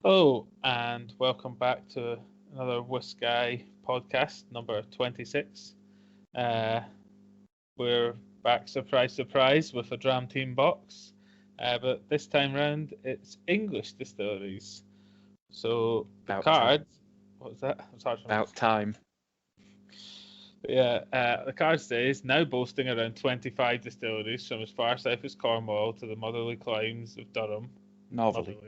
Hello, and welcome back to another WhiskAYE Podcast, number 26. Uh, we're back, surprise, surprise, with a Dram Team box. But this time round, it's English distilleries. So the About cards, what was that? It was hard to remember. About time. The card says now boasting around 25 distilleries from as far south as Cornwall to the motherly climes of Durham. Northerly.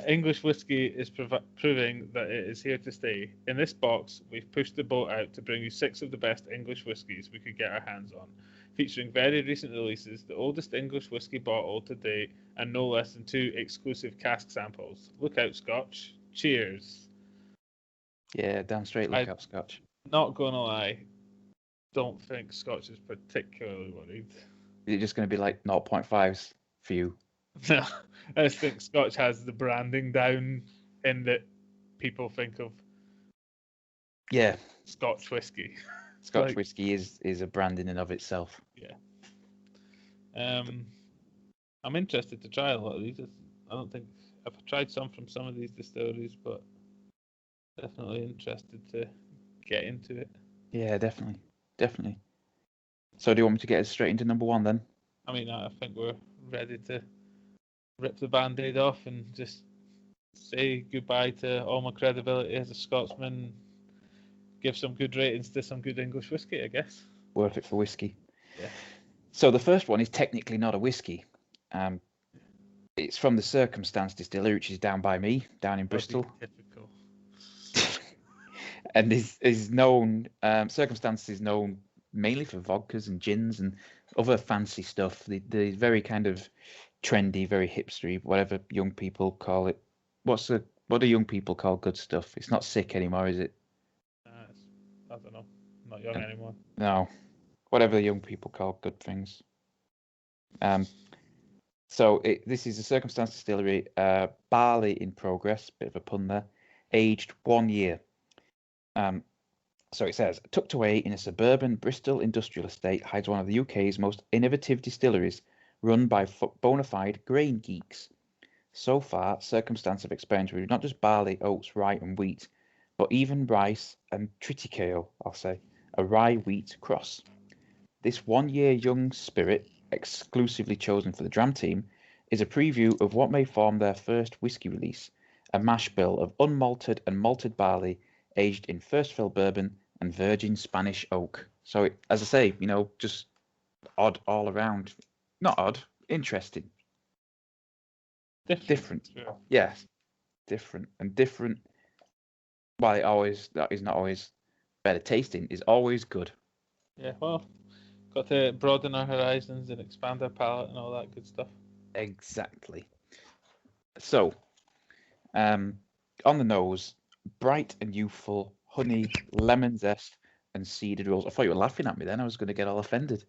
English whiskey is proving that it is here to stay. In this box, we've pushed the boat out to bring you 6 of the best English whiskies we could get our hands on, featuring very recent releases, the oldest English whiskey bottle to date, and no less than 2 exclusive cask samples. Look out, Scotch. Cheers. Yeah, damn straight look out, Scotch. Not gonna lie, don't think Scotch is particularly worried. Is it just going to be like 0.5s for you? No, I just think Scotch has the branding down in that people think of Scotch whiskey. Scotch whiskey is a brand in and of itself. Yeah. I'm interested to try a lot of these. I don't think I've tried some from some of these distilleries, but definitely interested to get into it. Yeah, definitely. So do you want me to get us straight into number 1 then? I mean, I think we're ready to rip the band-aid off and just say goodbye to all my credibility as a Scotsman. Give some good ratings to some good English whiskey, I guess. Worth it for whiskey. Yeah. So the first one is technically not a whiskey. It's from the Circumstance Distillery, which is down by me, down in Bristol. Typical. And is known, Circumstance is known mainly for vodkas and gins and other fancy stuff. The very kind of trendy, very hipstery, whatever young people call it. What do young people call good stuff? It's not sick anymore, is it? I don't know. I'm not young anymore. No, whatever young people call good things. So this is a Circumstance Distillery, barley in progress, bit of a pun there, aged 1 year. So it says, tucked away in a suburban Bristol industrial estate hides one of the UK's most innovative distilleries, run by bona fide grain geeks. So far, Circumstance have experimented with not just barley, oats, rye and wheat, but even rice and triticale, I'll say, a rye-wheat cross. This 1 year young spirit, exclusively chosen for the Dram Team, is a preview of what may form their first whiskey release, a mash bill of unmalted and malted barley, aged in first fill bourbon and virgin Spanish oak. So, as I say, just odd all around. Not odd, interesting. Different. Yeah. Yes, different. And different, while that is not always better tasting, is always good. Yeah, well, got to broaden our horizons and expand our palate and all that good stuff. Exactly. So, on the nose, bright and youthful, honey, lemon zest, and seeded rolls. I thought you were laughing at me then. I was going to get all offended.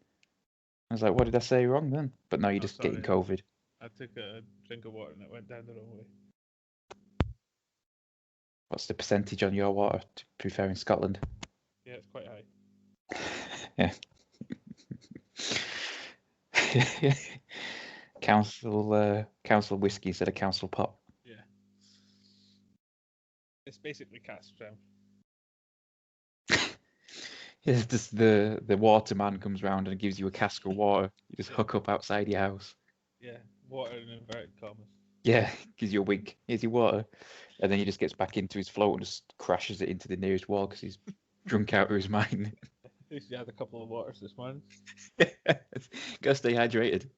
I was like, what did I say wrong then? But no, you're just getting COVID. I took a drink of water and it went down the wrong way. What's the percentage on your water, to be fair, in Scotland? Yeah, it's quite high. Yeah. Council whiskey instead of council pop. Yeah. It's basically cask strength. Yeah, just the waterman comes round and gives you a cask of water. You just hook up outside your house. Yeah, water in inverted commas. Yeah, gives you a wink. Here's your water. And then he just gets back into his float and just crashes it into the nearest wall because he's drunk out of his mind. At least you had a couple of waters this morning. Gotta stay hydrated.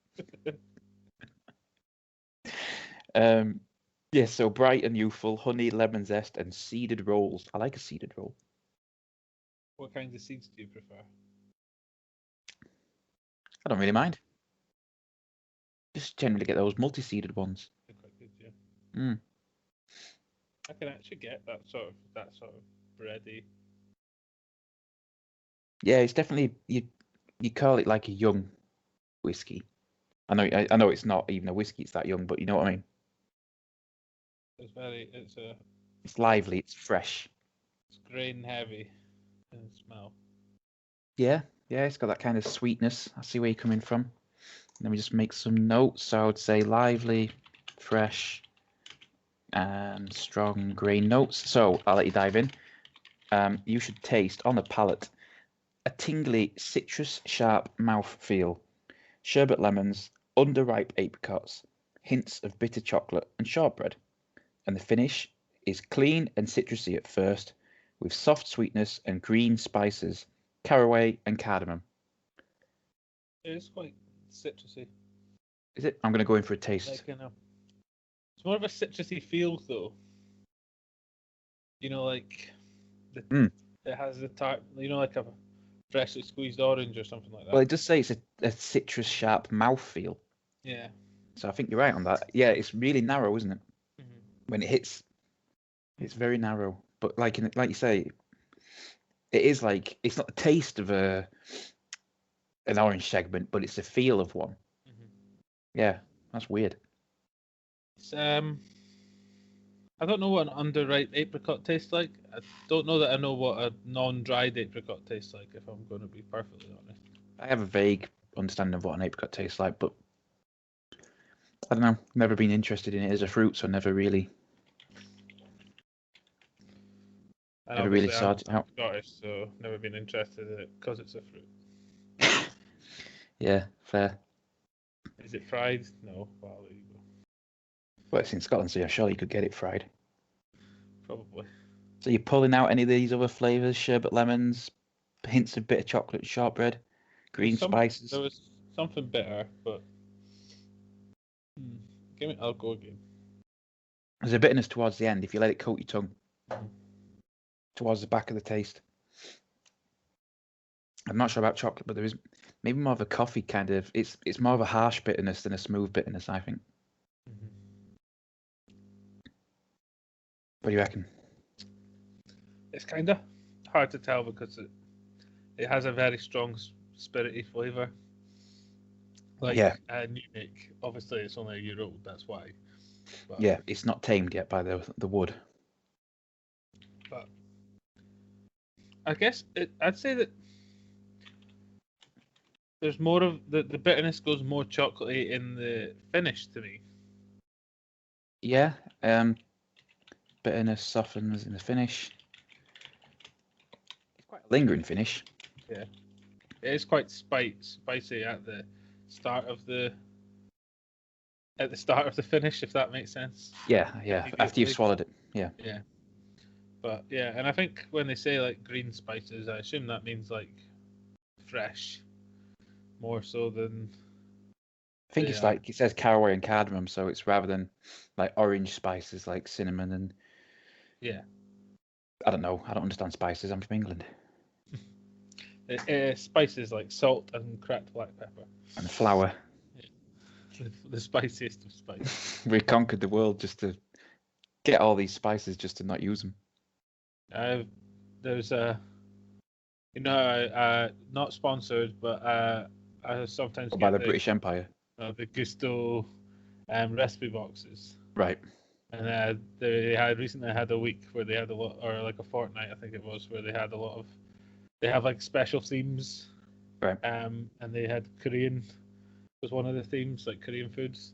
So bright and youthful, honey, lemon zest, and seeded rolls. I like a seeded roll. What kinds of seeds do you prefer? I don't really mind. Just generally get those multi-seeded ones. They're quite good, yeah. I can actually get that sort of bready. Yeah, it's definitely you call it like a young whiskey. I know it's not even a whiskey. It's that young, but you know what I mean. It's lively. It's fresh. It's grain heavy in smell. Yeah, it's got that kind of sweetness. I see where you're coming from. Let me just make some notes. So I would say lively, fresh, and strong grain notes. So I'll let you dive in. You should taste on the palate a tingly citrus sharp mouthfeel, sherbet lemons, underripe apricots, hints of bitter chocolate and shortbread. And the finish is clean and citrusy at first, with soft sweetness and green spices, caraway and cardamom. It is quite citrusy. Is it? I'm going to go in for a taste. Like, it's more of a citrusy feel, though. Like it has the tart. Like a freshly squeezed orange or something like that. Well, it does say it's a citrus sharp mouthfeel. Yeah. So I think you're right on that. Yeah, it's really narrow, isn't it? Mm-hmm. When it hits, it's very narrow. But like you say, it is like it's not the taste of an orange segment, but it's the feel of one. Mm-hmm. Yeah, that's weird. It's, I don't know what an underripe apricot tastes like. I don't know that I know what a non-dried apricot tastes like, if I'm going to be perfectly honest. I have a vague understanding of what an apricot tastes like, but I don't know. Never been interested in it as a fruit, so never really sorted it out. Scottish, so never been interested in it because it's a fruit. Yeah, fair. Is it fried? No. Well, there you go. Well, it's in Scotland, so yeah, surely you could get it fried. Probably. So you're pulling out any of these other flavours? Sherbet lemons, hints of bitter chocolate, shortbread, green spices. There was something bitter, but I'll go again. There's a bitterness towards the end if you let it coat your tongue. Towards the back of the taste. I'm not sure about chocolate, but there is maybe more of a coffee kind of. It's more of a harsh bitterness than a smooth bitterness, I think. Mm-hmm. What do you reckon? It's kind of hard to tell because it has a very strong spirity flavour. Like a new make. Obviously, it's only a year old. That's why. But, yeah, it's not tamed yet by the wood. But I guess I'd say that there's more of the bitterness goes more chocolatey in the finish to me. Yeah, bitterness softens in the finish. It's quite a lingering finish. Yeah, it is quite spicy at the start of the finish, if that makes sense. Yeah. After you've swallowed it. Yeah. Yeah. But yeah, and I think when they say like green spices, I assume that means like fresh, more so than. I think it's like it says caraway and cardamom, so it's rather than like orange spices like cinnamon and. Yeah. I don't know. I don't understand spices. I'm from England. Spices like salt and cracked black pepper. And flour. Yeah. The spiciest of spices. We conquered the world just to get all these spices, just to not use them. There's not sponsored, but I sometimes by the British Empire. The Gusto recipe boxes. Right. And they recently had a week where they had a lot, or like a fortnight, I think it was, where they had a lot of. They have like special themes. Right. And they had Korean was one of the themes, like Korean foods.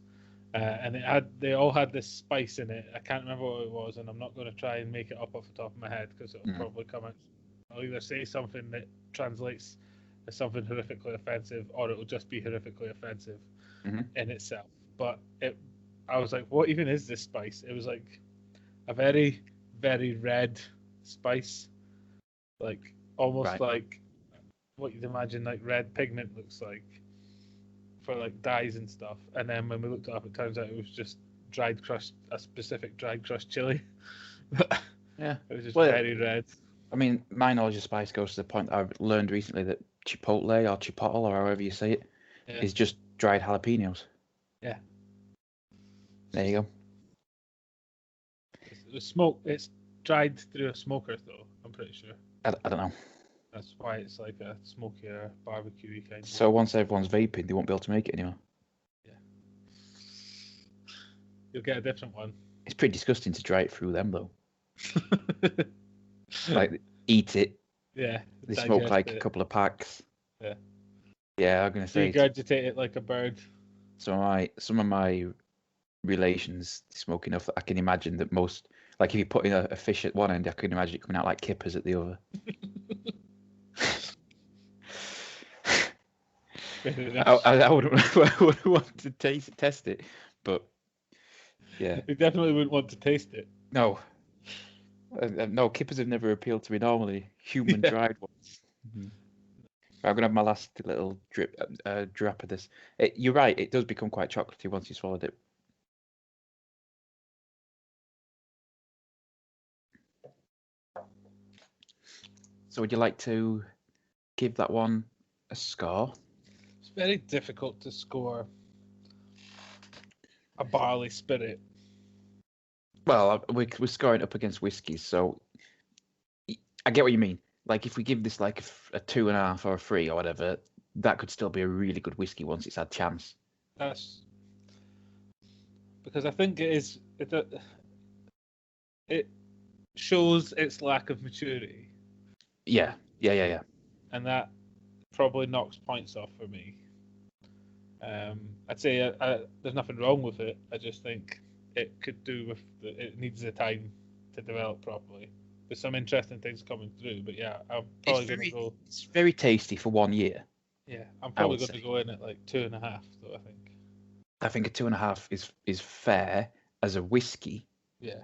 And they all had this spice in it. I can't remember what it was, and I'm not going to try and make it up off the top of my head because it'll probably come out. I'll either say something that translates as something horrifically offensive, or it'll just be horrifically offensive in itself. But I was like, what even is this spice? It was like a very, very red spice, like almost like what you'd imagine like red pigment looks like. For like dyes and stuff, and then when we looked it up, it turns out it was just a specific dried crushed chili. Yeah, it was just very red. I mean, my knowledge of spice goes to the point that I've learned recently that chipotle or chipotle or however you say it is just dried jalapenos. Yeah. There you go. It's dried through a smoker, though. I'm pretty sure. I don't know. That's why it's like a smokier, barbecue-y kind. So once everyone's vaping, they won't be able to make it anymore. Yeah. You'll get a different one. It's pretty disgusting to dry it through them, though. Like, eat it. Yeah. They smoke like a couple of packs. Yeah. Yeah, I'm going to say... Regurgitate it like a bird. Some of my relations smoke enough that I can imagine that most, like if you put in a fish at one end, I can imagine it coming out like kippers at the other. I wouldn't want to test it, but yeah. You definitely wouldn't want to taste it. No. No, kippers have never appealed to me normally. Human dried ones. Mm-hmm. I'm gonna have my last little drap of this. You're right. It does become quite chocolatey once you swallowed it. So would you like to give that one a score? It's very difficult to score a barley spirit. Well, we're scoring up against whiskies, so I get what you mean. Like if we give this like a 2.5 or a 3 or whatever, that could still be a really good whiskey once it's had chance. That's because I think it shows its lack of maturity. Yeah. And that probably knocks points off for me. I'd say there's nothing wrong with it. I just think it could do with it needs the time to develop properly. There's some interesting things coming through, but yeah, I'm probably going to go. It's very tasty for 1 year. Yeah, I'm probably going to go in at like 2.5. So I think a 2.5 is fair as a whiskey. Yeah.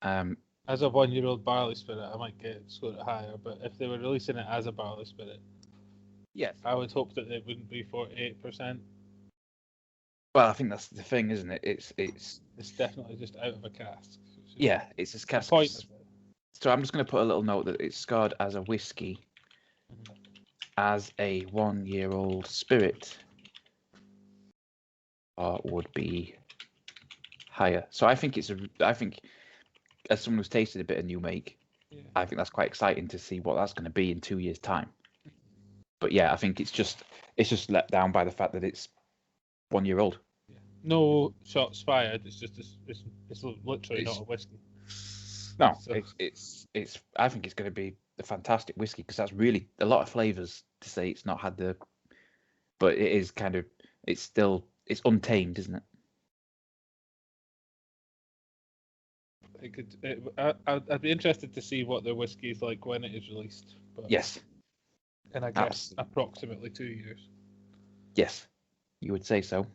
As a 1-year-old barley spirit, I might get scored it higher, but if they were releasing it as a barley spirit, yes, I would hope that it wouldn't be 48%. Well, I think that's the thing, isn't it? It's definitely just out of a cask. Yeah, it's a cask. So I'm just going to put a little note that it's scored as a whiskey, as a 1-year-old spirit, or would be higher. So I think as someone who's tasted a bit of new make, I think that's quite exciting to see what that's going to be in 2 years' time. But yeah, I think it's just let down by the fact that it's 1 year old. Yeah. No shots fired. It's just it's literally not a whiskey. No, so. It's. I think it's going to be a fantastic whiskey because that's really a lot of flavors to say it's not had the. But it is kind of. It's untamed, isn't it? I'd be interested to see what their whiskey is like when it is released. But yes. And I guess approximately 2 years. Yes, you would say so.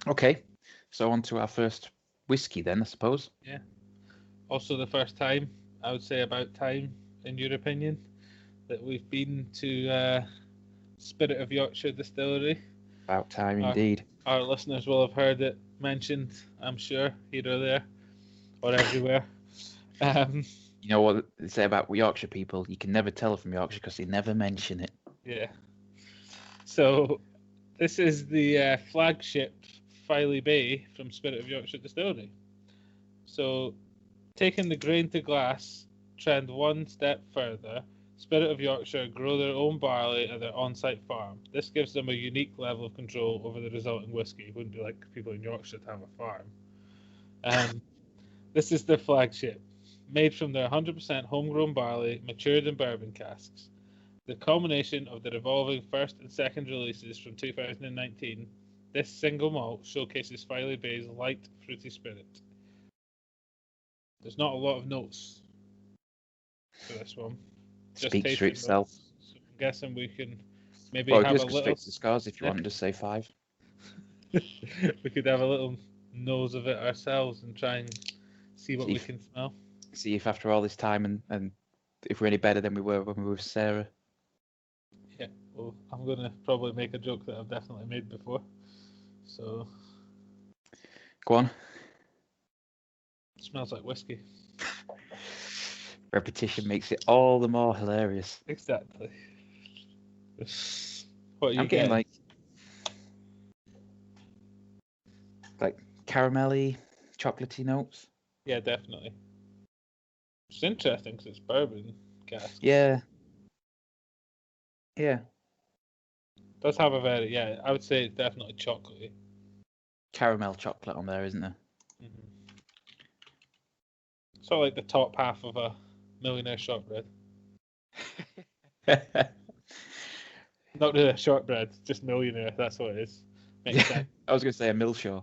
Okay, so on to our first whiskey then, I suppose. Yeah. Also the first time, I would say about time, in your opinion, that we've been to Spirit of Yorkshire Distillery. About time indeed. Our listeners will have heard it mentioned, I'm sure, here or there, or everywhere. You know what they say about Yorkshire people? You can never tell from Yorkshire because they never mention it. Yeah. So, this is the flagship Filey Bay from Spirit of Yorkshire Distillery. So, taking the grain to glass trend one step further, Spirit of Yorkshire grow their own barley at their on-site farm. This gives them a unique level of control over the resulting whiskey. It wouldn't be like people in Yorkshire to have a farm. This is their flagship. Made from their 100% homegrown barley, matured in bourbon casks. The culmination of the revolving first and second releases from 2019, this single malt showcases Filey Bay's light, fruity spirit. There's not a lot of notes for this one. Speaks for itself. So I'm guessing we can maybe have a little... straight to the scars if you want, just say 5. We could have a little nose of it ourselves and try and see what we can smell. See if after all this time and if we're any better than we were when we were with Sarah. Yeah, well, I'm going to probably make a joke that I've definitely made before. So. Go on. It smells like whiskey. Repetition makes it all the more hilarious. Exactly. What are you getting like caramelly, chocolatey notes? Yeah, definitely. It's interesting because it's bourbon cask. Yeah. Yeah. It does have a very, I would say it's definitely chocolatey. Caramel chocolate on there, isn't there? Mm-hmm. Sort of like the top half of a millionaire shortbread. Not really a shortbread, just millionaire, that's what it is. Makes sense. I was going to say a Millshaw.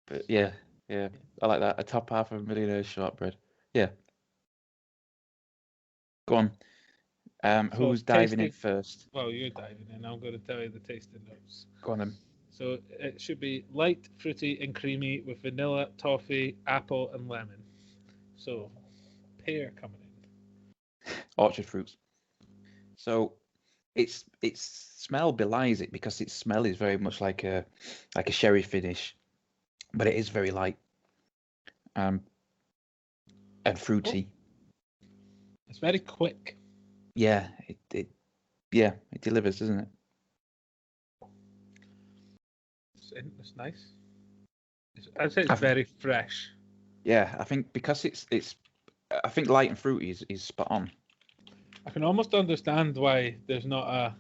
But yeah, I like that. A top half of a millionaire's shortbread. Yeah. Go on. So Who's diving in tasting. first? Well, you're diving in. I'm going to tell you the tasting notes. Go on then. So it should be light, fruity, and creamy with vanilla, toffee, apple, and lemon. So pear coming in. Orchard fruits. So its smell belies it because its smell is very much like a sherry finish, but it is very light. And fruity. It's very quick. Yeah, it delivers, doesn't it? It's nice. I'd say it's very fresh. Yeah, I think because it's I think light and fruity is spot on. I can almost understand why there's not a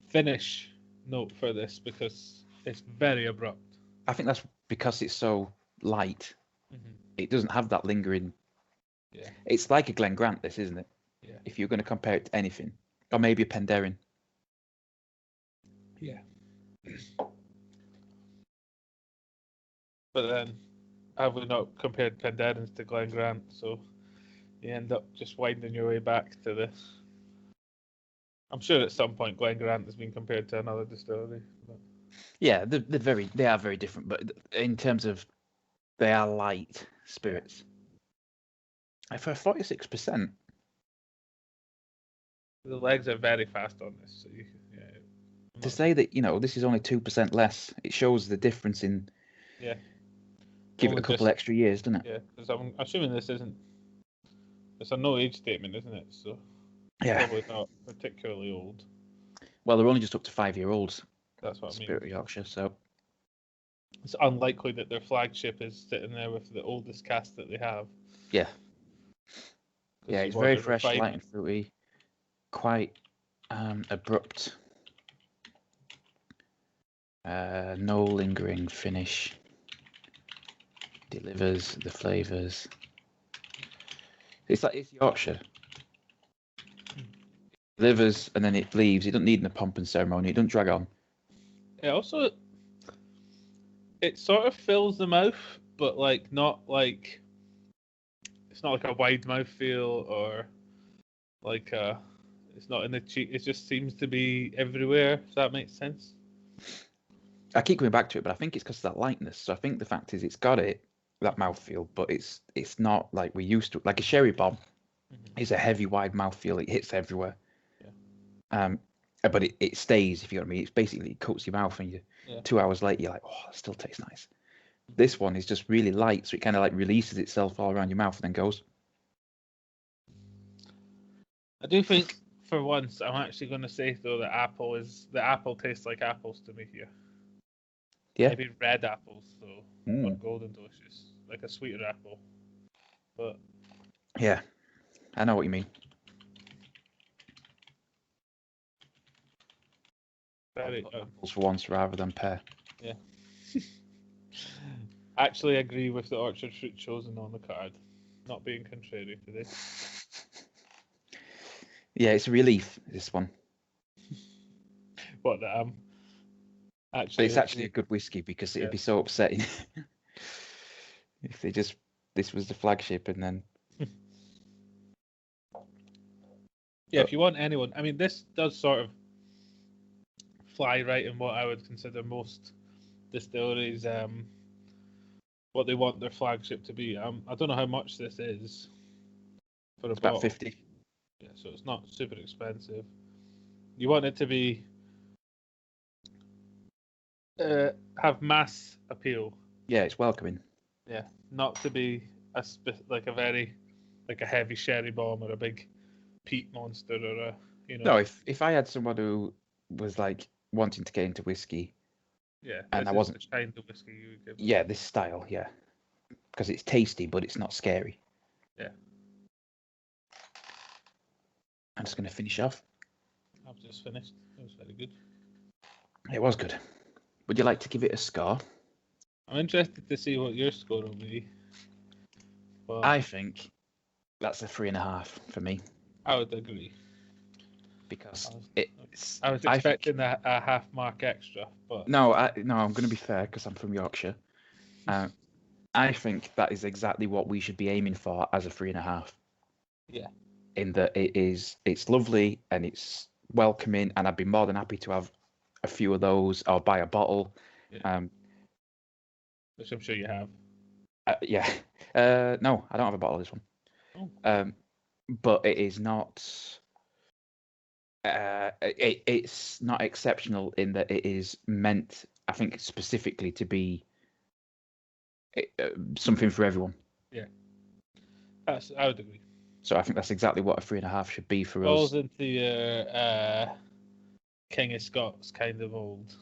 finish note for this because it's very abrupt. I think that's because it's so light. Mm-hmm. It doesn't have that lingering. Yeah. It's like a Glen Grant, this, isn't it? Yeah. If you're going to compare it to anything, or maybe a Penderyn. Yeah. But then, have we not compared Penderyn's to Glen Grant? So you end up just winding your way back to this. I'm sure at some point Glen Grant has been compared to another distillery. But... Yeah, they are very different, but in terms of they are light spirits. For 46%. The legs are very fast on this. So to say that this is only 2% less, it shows the difference in. Yeah. Give it a couple extra years, doesn't it? Yeah, because I'm assuming this isn't. It's a no age statement, isn't it? So probably not particularly old. Well, they're only just up to 5-year-olds. That's what I mean. Spirit of Yorkshire, so it's unlikely that their flagship is sitting there with the oldest cast that they have. Yeah. Yeah, it's very fresh, light and fruity, quite abrupt. No lingering finish. Delivers the flavours. It's Yorkshire. Delivers and then it leaves. It doesn't need a pomp and ceremony. It doesn't drag on. It sort of fills the mouth, but not like it's not like a wide mouth feel or like it's not in the cheek. It just seems to be everywhere. If that makes sense. I keep coming back to it, but I think it's because of that lightness. So I think the fact is, it's got that mouthfeel, but it's not like we used to. Like a sherry bomb is a heavy, wide mouthfeel. It hits everywhere. Yeah. But it stays, if you know what I mean. It's basically, it coats your mouth, and 2 hours later, you're like, oh, it still tastes nice. This one is just really light, so it kind of like releases itself all around your mouth and then goes. I do think, for once, I'm actually going to say though that the apple tastes like apples to me here. Yeah. Maybe red apples though, or golden delicious, like a sweeter apple. But yeah, I know what you mean. Very apples for once rather than pear. Yeah. Actually agree with the orchard fruit chosen on the card. Not being contrary to this. Yeah, it's a relief, this one. What actually, it's actually a good whiskey because it'd be so upsetting if this was the flagship and then. If you want anyone, I mean, this does sort of fly right in what I would consider most distilleries, what they want their flagship to be. I don't know how much this is for a bottle. About 50. Yeah, so it's not super expensive. You want it to be have mass appeal. Yeah, it's welcoming. Yeah, not to be a heavy sherry bomb or a big peat monster or a No, if I had someone who was like wanting to get into whiskey, and I wasn't the kind of whiskey you would give. Yeah, this style, yeah, because it's tasty but it's not scary. Yeah. I'm just going to finish off. I've just finished. It was very good. It was good. Would you like to give it a score? I'm interested to see what your score will be. But I think that's a 3.5 for me. I would agree. Because I was expecting a half mark extra, but no, I'm going to be fair because I'm from Yorkshire. I think that is exactly what we should be aiming for as a 3.5. Yeah. In that it's lovely and it's welcoming, and I'd be more than happy to have a few of those or buy a bottle. Yeah. Which I'm sure you have. Yeah. No, I don't have a bottle of this one. Oh. But it is not. It's not exceptional in that it is meant, I think, specifically to be something for everyone. Yeah. I would agree. So I think that's exactly what a 3.5 should be for Falls us. into your King of Scots kind of old,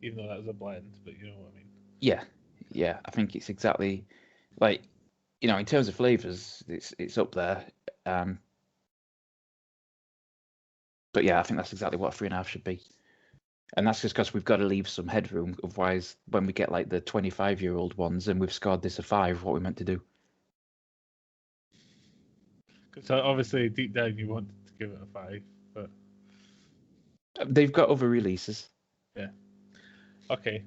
even though that was a blend, but you know what I mean. Yeah. I think it's exactly like, in terms of flavors, it's up there. But yeah, I think that's exactly what a 3.5 should be. And that's just because we've got to leave some headroom. Otherwise, when we get like the 25-year-old ones and we've scored this a 5, what we meant to do? Because obviously deep down you wanted to give it a 5, but they've got other releases. Yeah. Okay.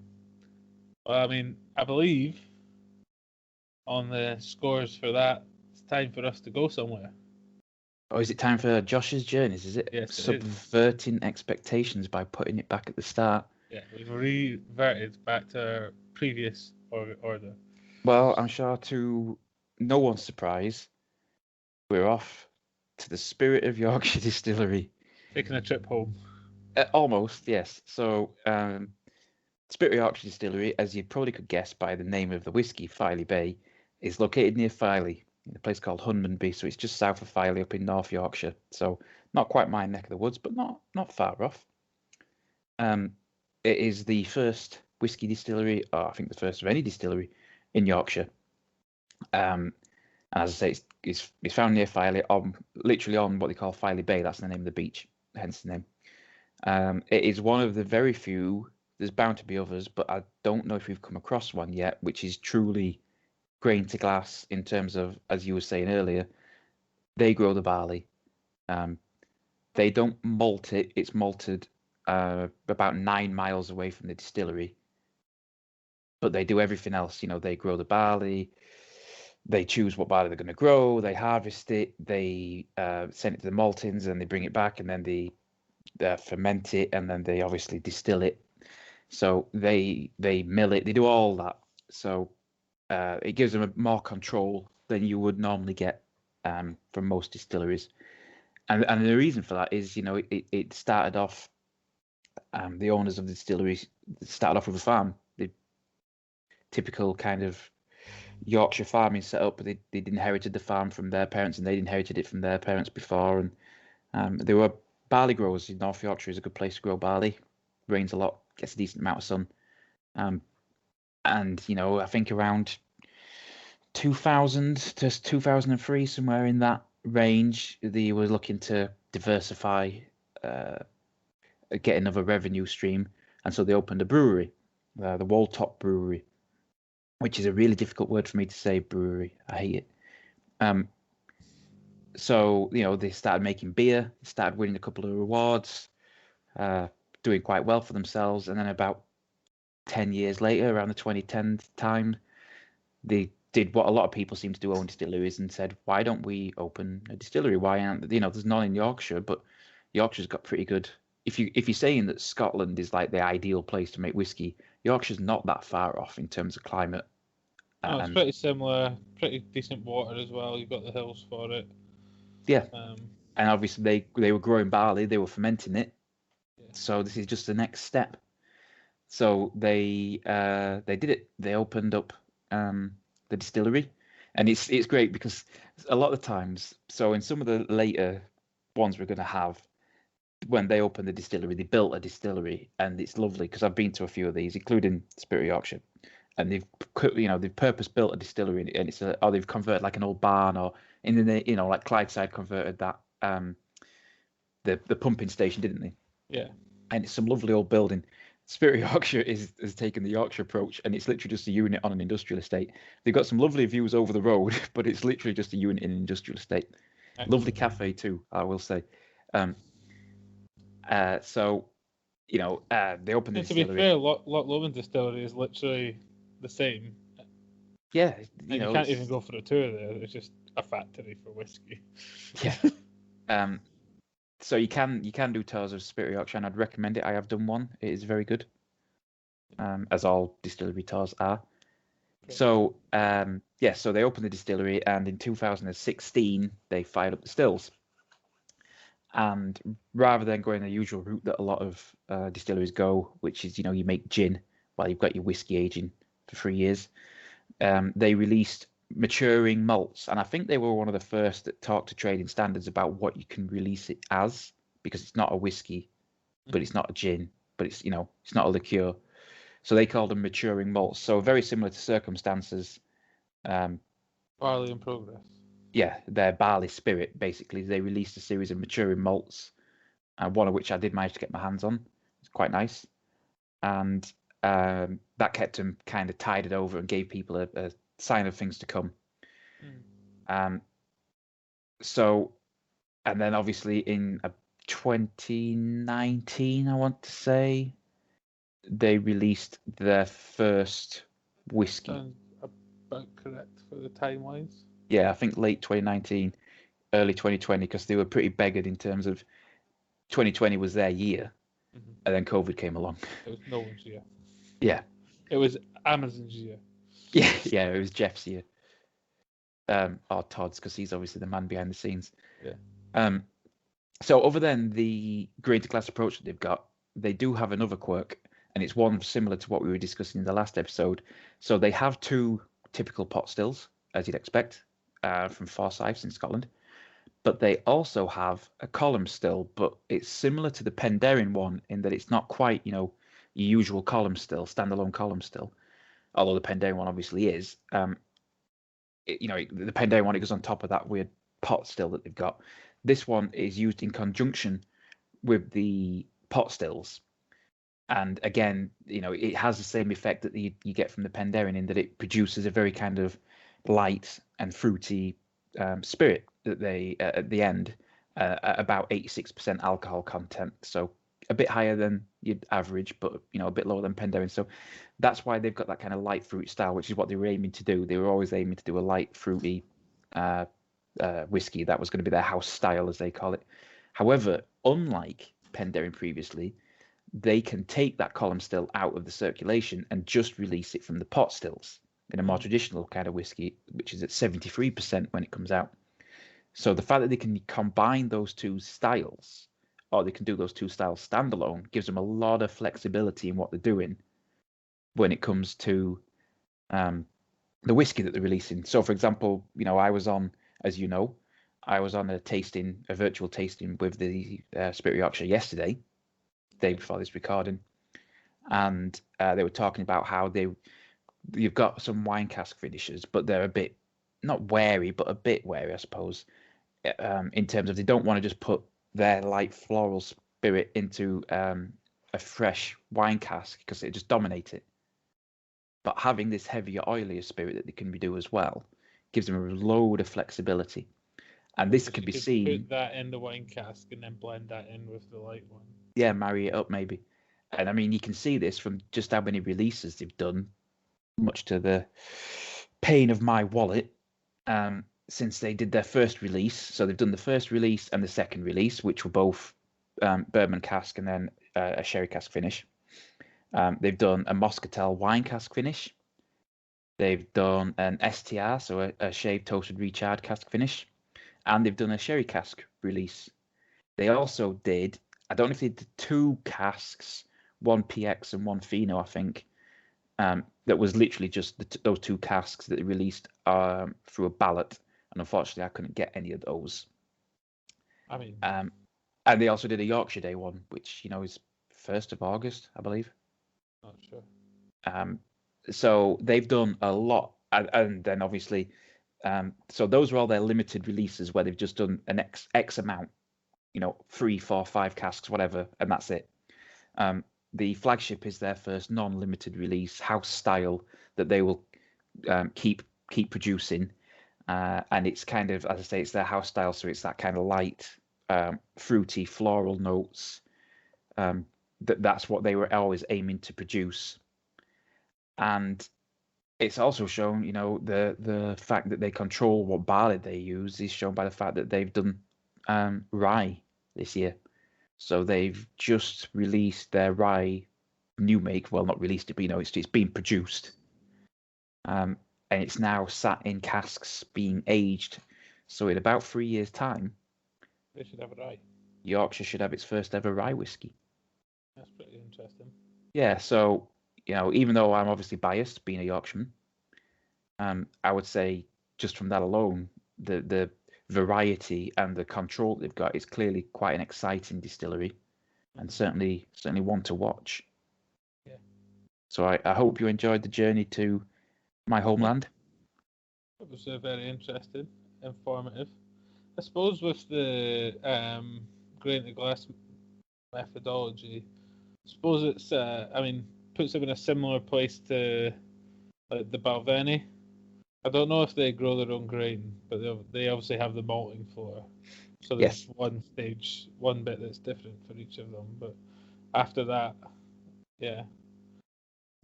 Well, I mean, I believe on the scores for that, it's time for us to go somewhere. Oh, is it time for Josh's Journeys? Is it? Yes, Subverting expectations by putting it back at the start. Yeah, we've reverted back to our previous order. Well, I'm sure to no one's surprise, we're off to the Spirit of Yorkshire Distillery. Taking a trip home. Almost, yes. So, Spirit of Yorkshire Distillery, as you probably could guess by the name of the whiskey, Filey Bay, is located near Filey, in a place called Hunmanby. So it's just south of Filey, up in North Yorkshire. So not quite my neck of the woods, but not far off. It is the first whiskey distillery, or I think the first of any distillery in Yorkshire. And as I say, it's found near Filey, literally on what they call Filey Bay. That's the name of the beach, hence the name. It is one of the very few. There's bound to be others, but I don't know if we've come across one yet, which is truly grain to glass in terms of, as you were saying earlier, they grow the barley. They don't malt it. It's malted about 9 miles away from the distillery. But they do everything else. They grow the barley. They choose what barley they're going to grow. They harvest it. They send it to the maltings, and they bring it back, and then they ferment it, and then they obviously distill it. So they mill it. They do all that. So it gives them more control than you would normally get from most distilleries. And the reason for that is, it started off. The owners of the distillery started off with a farm. The typical kind of Yorkshire farming setup. They'd inherited the farm from their parents, and they'd inherited it from their parents before. And they were barley growers. In North Yorkshire is a good place to grow barley. Rains a lot, gets a decent amount of sun. And I think around 2000 to 2003, somewhere in that range, they were looking to diversify, get another revenue stream, and so they opened a brewery, the Walltop Brewery, which is a really difficult word for me to say. Brewery, I hate it. So they started making beer, started winning a couple of awards, doing quite well for themselves, and then about 10 years later, around the 2010 time, they did what a lot of people seem to do, own distilleries, and said, why don't we open a distillery? Why aren't there's none in Yorkshire, but Yorkshire's got pretty good. If you're saying that Scotland is like the ideal place to make whiskey, Yorkshire's not that far off in terms of climate. No, it's pretty similar, pretty decent water as well. You've got the hills for it. Yeah. And obviously they were growing barley, they were fermenting it. Yeah. So this is just the next step. So they did it. They opened up the distillery, and it's great because a lot of the times, so in some of the later ones we're going to have, when they opened the distillery, they built a distillery, and it's lovely because I've been to a few of these, including Spirit of Yorkshire, and they've purpose built a distillery, and they've converted like an old barn, or in the like Clydeside converted that the pumping station, didn't they? Yeah. And it's some lovely old building. Spirit of Yorkshire has taken the Yorkshire approach, and it's literally just a unit on an industrial estate. They've got some lovely views over the road, but it's literally just a unit in an industrial estate. Excellent. Lovely cafe too, I will say. So, they opened the And to be distillery. fair, Loch Lomond Distillery is literally the same. Yeah, And you can't even go for a tour there. It's just a factory for whiskey. Yeah. So you can do tours of Spirit of Yorkshire, and I'd recommend it. I have done one. It is very good, as all distillery tours are. So so they opened the distillery, and in 2016 they fired up the stills. And rather than going the usual route that a lot of distilleries go, which is you make gin while you've got your whiskey aging for 3 years, they released maturing malts, and I think they were one of the first that talked to trading standards about what you can release it as, because it's not a whiskey, but it's not a gin, but it's it's not a liqueur. So they called them maturing malts. So very similar to Circumstances. Barley in Progress. Yeah, their barley spirit, basically. They released a series of maturing malts, one of which I did manage to get my hands on. It's quite nice. And that kept them kind of tided over and gave people a sign of things to come. So, and then obviously in 2019, I want to say, they released their first whiskey. Sounds about correct for the timelines. Yeah, I think late 2019, early 2020, because they were pretty beggared in terms of 2020 was their year, and then COVID came along. It was no one's year. Yeah. It was Amazon's year. Yeah, it was Jeff's year. Or Todd's, because he's obviously the man behind the scenes. Yeah. So other than the grain to glass approach that they've got, they do have another quirk, and it's one similar to what we were discussing in the last episode. So they have 2 typical pot stills, as you'd expect, from Forsyths in Scotland. But they also have a column still, but it's similar to the Penderyn one in that it's not quite, your usual column still, standalone column still. Although the Penderyn one obviously is. The Penderyn one, it goes on top of that weird pot still that they've got. This one is used in conjunction with the pot stills. And again, it has the same effect that you get from the Penderyn in that it produces a very kind of light and fruity spirit that they at the end, at about 86% alcohol content. So a bit higher than your average, but a bit lower than Penderyn. So that's why they've got that kind of light fruit style, which is what they were aiming to do. They were always aiming to do a light fruity whiskey. That was going to be their house style, as they call it. However, unlike Penderyn previously, they can take that column still out of the circulation and just release it from the pot stills in a more traditional kind of whiskey, which is at 73% when it comes out. So the fact that they can combine those 2 styles, or they can do those 2 styles standalone, gives them a lot of flexibility in what they're doing when it comes to the whiskey that they're releasing. So, for example, I was on, as you know, I was on a virtual tasting with the Spirit of Yorkshire yesterday, day before this recording, and they were talking about how you've got some wine cask finishers, but they're a bit not wary, but a bit wary, I suppose, in terms of they don't want to just put their light floral spirit into a fresh wine cask because it just dominate it. But having this heavier, oilier spirit that they can do as well gives them a load of flexibility. And this can be seen. Put that in the wine cask and then blend that in with the light one. Yeah, marry it up maybe. And I mean, you can see this from just how many releases they've done, much to the pain of my wallet, since they did their first release. So they've done the first release and the second release, which were both bourbon cask and then a sherry cask finish. They've done a Moscatel wine cask finish. They've done an STR, so a shaved toasted recharred cask finish. And they've done a sherry cask release. They also did, I don't know if they did 2 casks, 1 PX and 1 Fino, I think. That was literally just those 2 casks that they released through a ballot, and unfortunately I couldn't get any of those. I mean, and they also did a Yorkshire Day one, which is 1st of August, I believe. Not sure. So they've done a lot, and then obviously, so those are all their limited releases where they've just done an X amount, 3, 4, 5 casks, whatever, and that's it. The flagship is their first non-limited release, house style, that they will keep producing, and it's kind of, as I say, it's their house style, so it's that kind of light, fruity, floral notes, that's what they were always aiming to produce. And it's also shown, the fact that they control what barley they use is shown by the fact that they've done rye this year. So they've just released their rye new make. Well, not released it, but it's been produced. And it's now sat in casks being aged. So in about 3 years' time, they should have a rye. Yorkshire should have its first ever rye whiskey. That's pretty interesting. Yeah, so, even though I'm obviously biased being a Yorkshireman, I would say just from that alone, the variety and the control they've got is clearly quite an exciting distillery, and certainly one to watch. Yeah. So I hope you enjoyed the journey to my homeland. It was very interesting, informative. I suppose with the grain to glass methodology, I suppose it's puts them in a similar place to like the Balvenie. I don't know if they grow their own grain, but they obviously have the malting floor. So there's one bit that's different for each of them. But after that, yeah.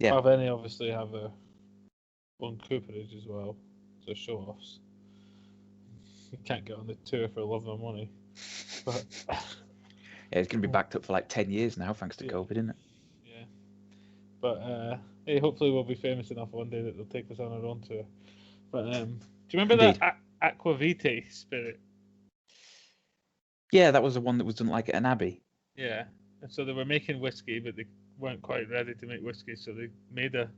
Balvenie obviously have their own cooperage as well, so show-offs. You can't get on the tour for love of money. But it's going to be backed up for like 10 years now, thanks to COVID, isn't it? Yeah. But hey, hopefully we'll be famous enough one day that they'll take us on our own tour. But do you remember that Aquavite spirit? Yeah, that was the one that was done like at an abbey. Yeah, and so they were making whiskey, but they weren't quite ready to make whiskey, so they made a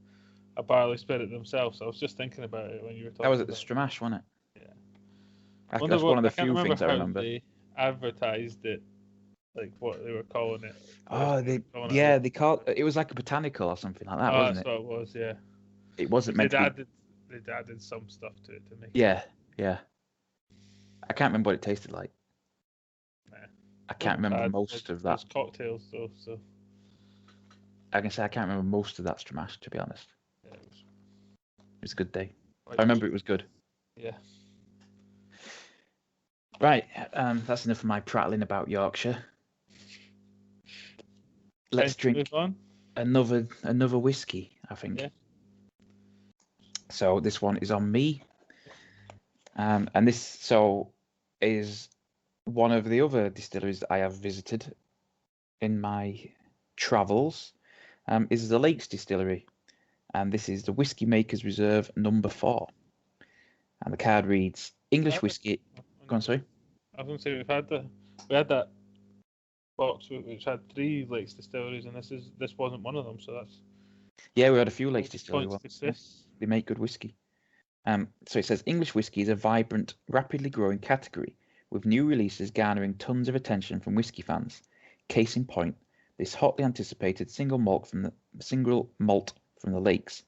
barley spirit themselves. I was just thinking about it when you were talking. That was at the Stramash, wasn't it? Yeah. That's one of the few things I remember. They advertised it, like what they were calling it. They called it was like a botanical or something like that, wasn't it? That's what it was, yeah. It wasn't meant to be. They'd added some stuff to it to make it. Yeah. I can't remember what it tasted like. Nah. I can't remember most of that. Those cocktails, though, so. I can say I can't remember most of that Stramash, to be honest. Yeah, it was a good day. I remember it was good. Yeah. Right, that's enough of my prattling about Yorkshire. Let's drink another whiskey, I think. Yeah. So this one is on me, and this is one of the other distilleries that I have visited in my travels. Is the Lakes Distillery, and this is the Whiskey Makers Reserve number 4, and the card reads English whiskey. Go on, sorry. I was going to say we had that box which had 3 Lakes Distilleries, and this wasn't one of them, so that's. Yeah, we had a few Lakes Distillery ones. They make good whiskey. So it says English whiskey is a vibrant, rapidly growing category, with new releases garnering tons of attention from whiskey fans. Case in point, this hotly anticipated single malt from the Lakes.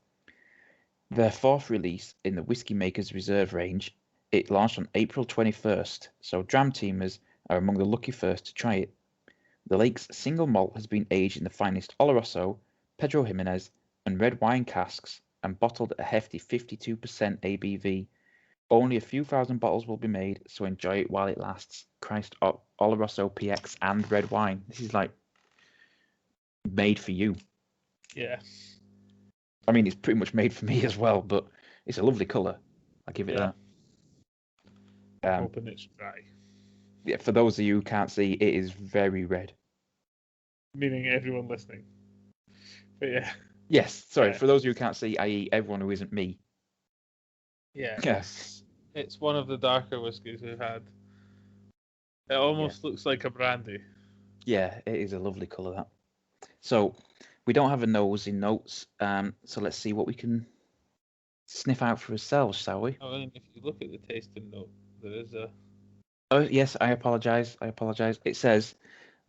Their 4th release in the Whiskey Makers Reserve range, it launched on April 21st, so Dram Teamers are among the lucky first to try it. The Lakes single malt has been aged in the finest Oloroso, Pedro Jimenez, and red wine casks and bottled at a hefty 52% ABV. Only a few thousand bottles will be made, so enjoy it while it lasts. Christ, Oloroso PX and red wine. This is like made for you. Yeah. I mean, it's pretty much made for me as well, but it's a lovely colour. I'll give it that. Hoping it's dry. Yeah, for those of you who can't see, it is very red. Meaning everyone listening. But yeah. Yes, sorry, for those of you who can't see, i.e. everyone who isn't me. Yeah. Yes. It's one of the darker whiskies we've had. It almost looks like a brandy. Yeah, it is a lovely colour, that. So, we don't have a nose in notes, so let's see what we can sniff out for ourselves, shall we? Oh, and if you look at the tasting note, there is a... Oh, yes, I apologise. It says,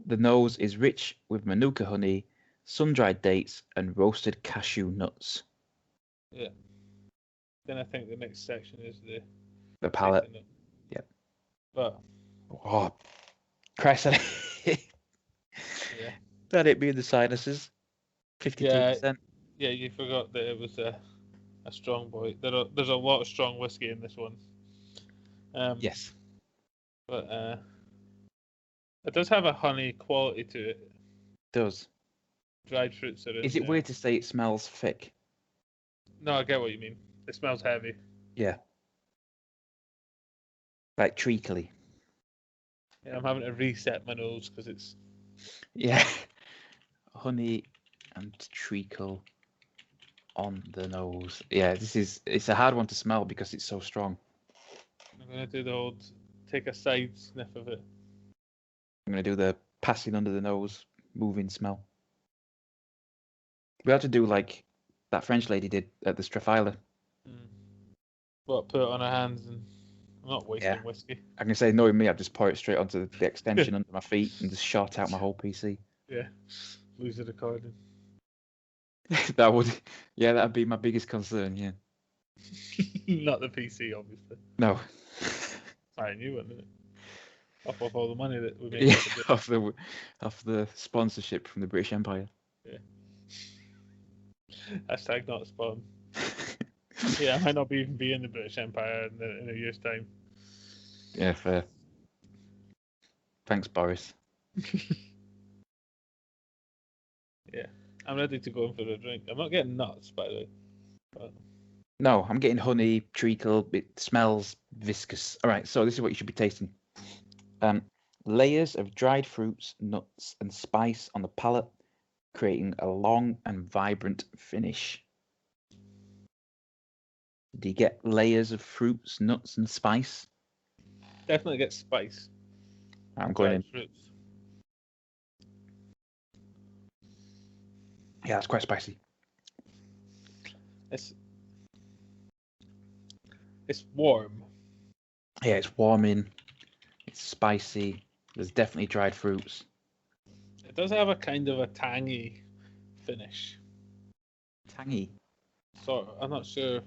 the nose is rich with Manuka honey, sun-dried dates, and roasted cashew nuts. Yeah. Then I think the next section is the palate. Yep. But... Oh, Christ. Yeah. That it being the sinuses. 52%. Yeah, you forgot that it was a strong boy. There's a lot of strong whiskey in this one. Yes. But it does have a honey quality to it. does. Dried fruits are in Is it there. weird to say it smells thick? No, I get what you mean. It smells heavy. Yeah. Like treacly. Yeah, I'm having to reset my nose because it's... Yeah. Honey and treacle on the nose. Yeah, it's a hard one to smell because it's so strong. I'm going to do the old take a side sniff of it. I'm going to do the passing under the nose, moving smell. We had to do like that French lady did at the Strafila. What, put it on her hands and... I'm not wasting whiskey. I can say, knowing me, I'd just pour it straight onto the extension under my feet and just short out my whole PC. Yeah, lose the recording. That'd be my biggest concern, yeah. Not the PC, obviously. No. I knew it, didn't it? Off of all the money that we made. Yeah, off the sponsorship from the British Empire. Yeah. Hashtag not spawn. Yeah, I might not even be in the British Empire in a year's time. Yeah, fair. Thanks, Boris. Yeah, I'm ready to go in for a drink. I'm not getting nuts, by the way. But... No, I'm getting honey, treacle. It smells viscous. All right, so this is what you should be tasting. Layers of dried fruits, nuts, and spice on the palate, creating a long and vibrant finish. Do you get layers of fruits, nuts, and spice? Definitely get spice. I'm going in. Fruits. Yeah, it's quite spicy. It's warm. Yeah, it's warming. It's spicy. There's definitely dried fruits. It does have a kind of a tangy finish. Tangy. Sort of. I'm not sure.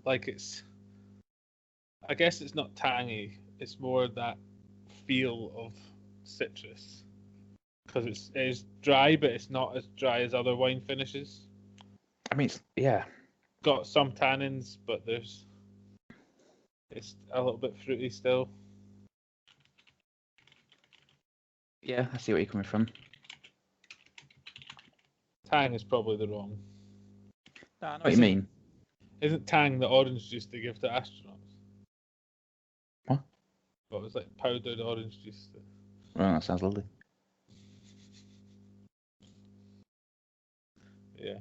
Like I guess it's not tangy. It's more that feel of citrus. Because it is dry, but it's not as dry as other wine finishes. I mean, yeah. Got some tannins, but it's a little bit fruity still. Yeah, I see what you're coming from. Tang is probably the wrong. No, I know what you mean. Isn't Tang the orange juice they give to astronauts? What? Well, it's like powdered orange juice. Oh, that sounds lovely. Yeah.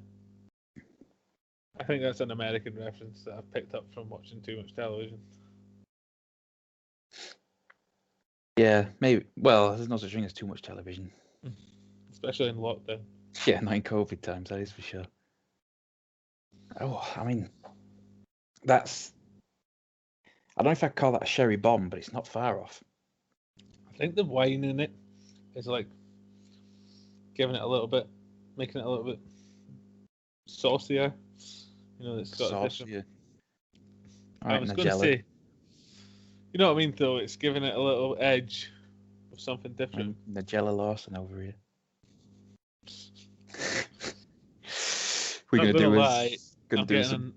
I think that's an American reference that I've picked up from watching too much television. Yeah, maybe. Well, there's no such thing as too much television. Especially in lockdown. Yeah, not in COVID times, that is for sure. Oh, I mean, I don't know if I'd call that a sherry bomb, but it's not far off. I think the wine in it is like giving it a little bit, making it a little bit saucier. You know, it's got saucier. I was going to say, you know what I mean, though? It's giving it a little edge of something different. Nigella Lawson over here. We're going to do is... I'm getting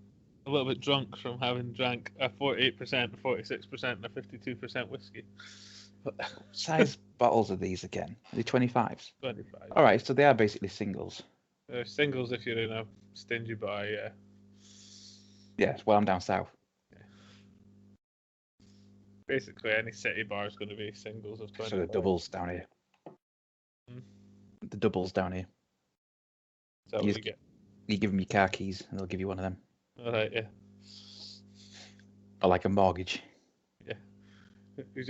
a little bit drunk from having drank a 48%, 46%, and a 52% whiskey. Size bottles are these again? Are they 25s? 25. All right, so they are basically singles. They're singles if you're in a stingy bar, yeah. Yes, well, I'm down south. Yeah. Basically, any city bar is going to be singles of 25. So the doubles down here. The doubles down here. Is that what you get? You give them your car keys, and they'll give you one of them. All right, yeah. Or like a mortgage. Yeah. You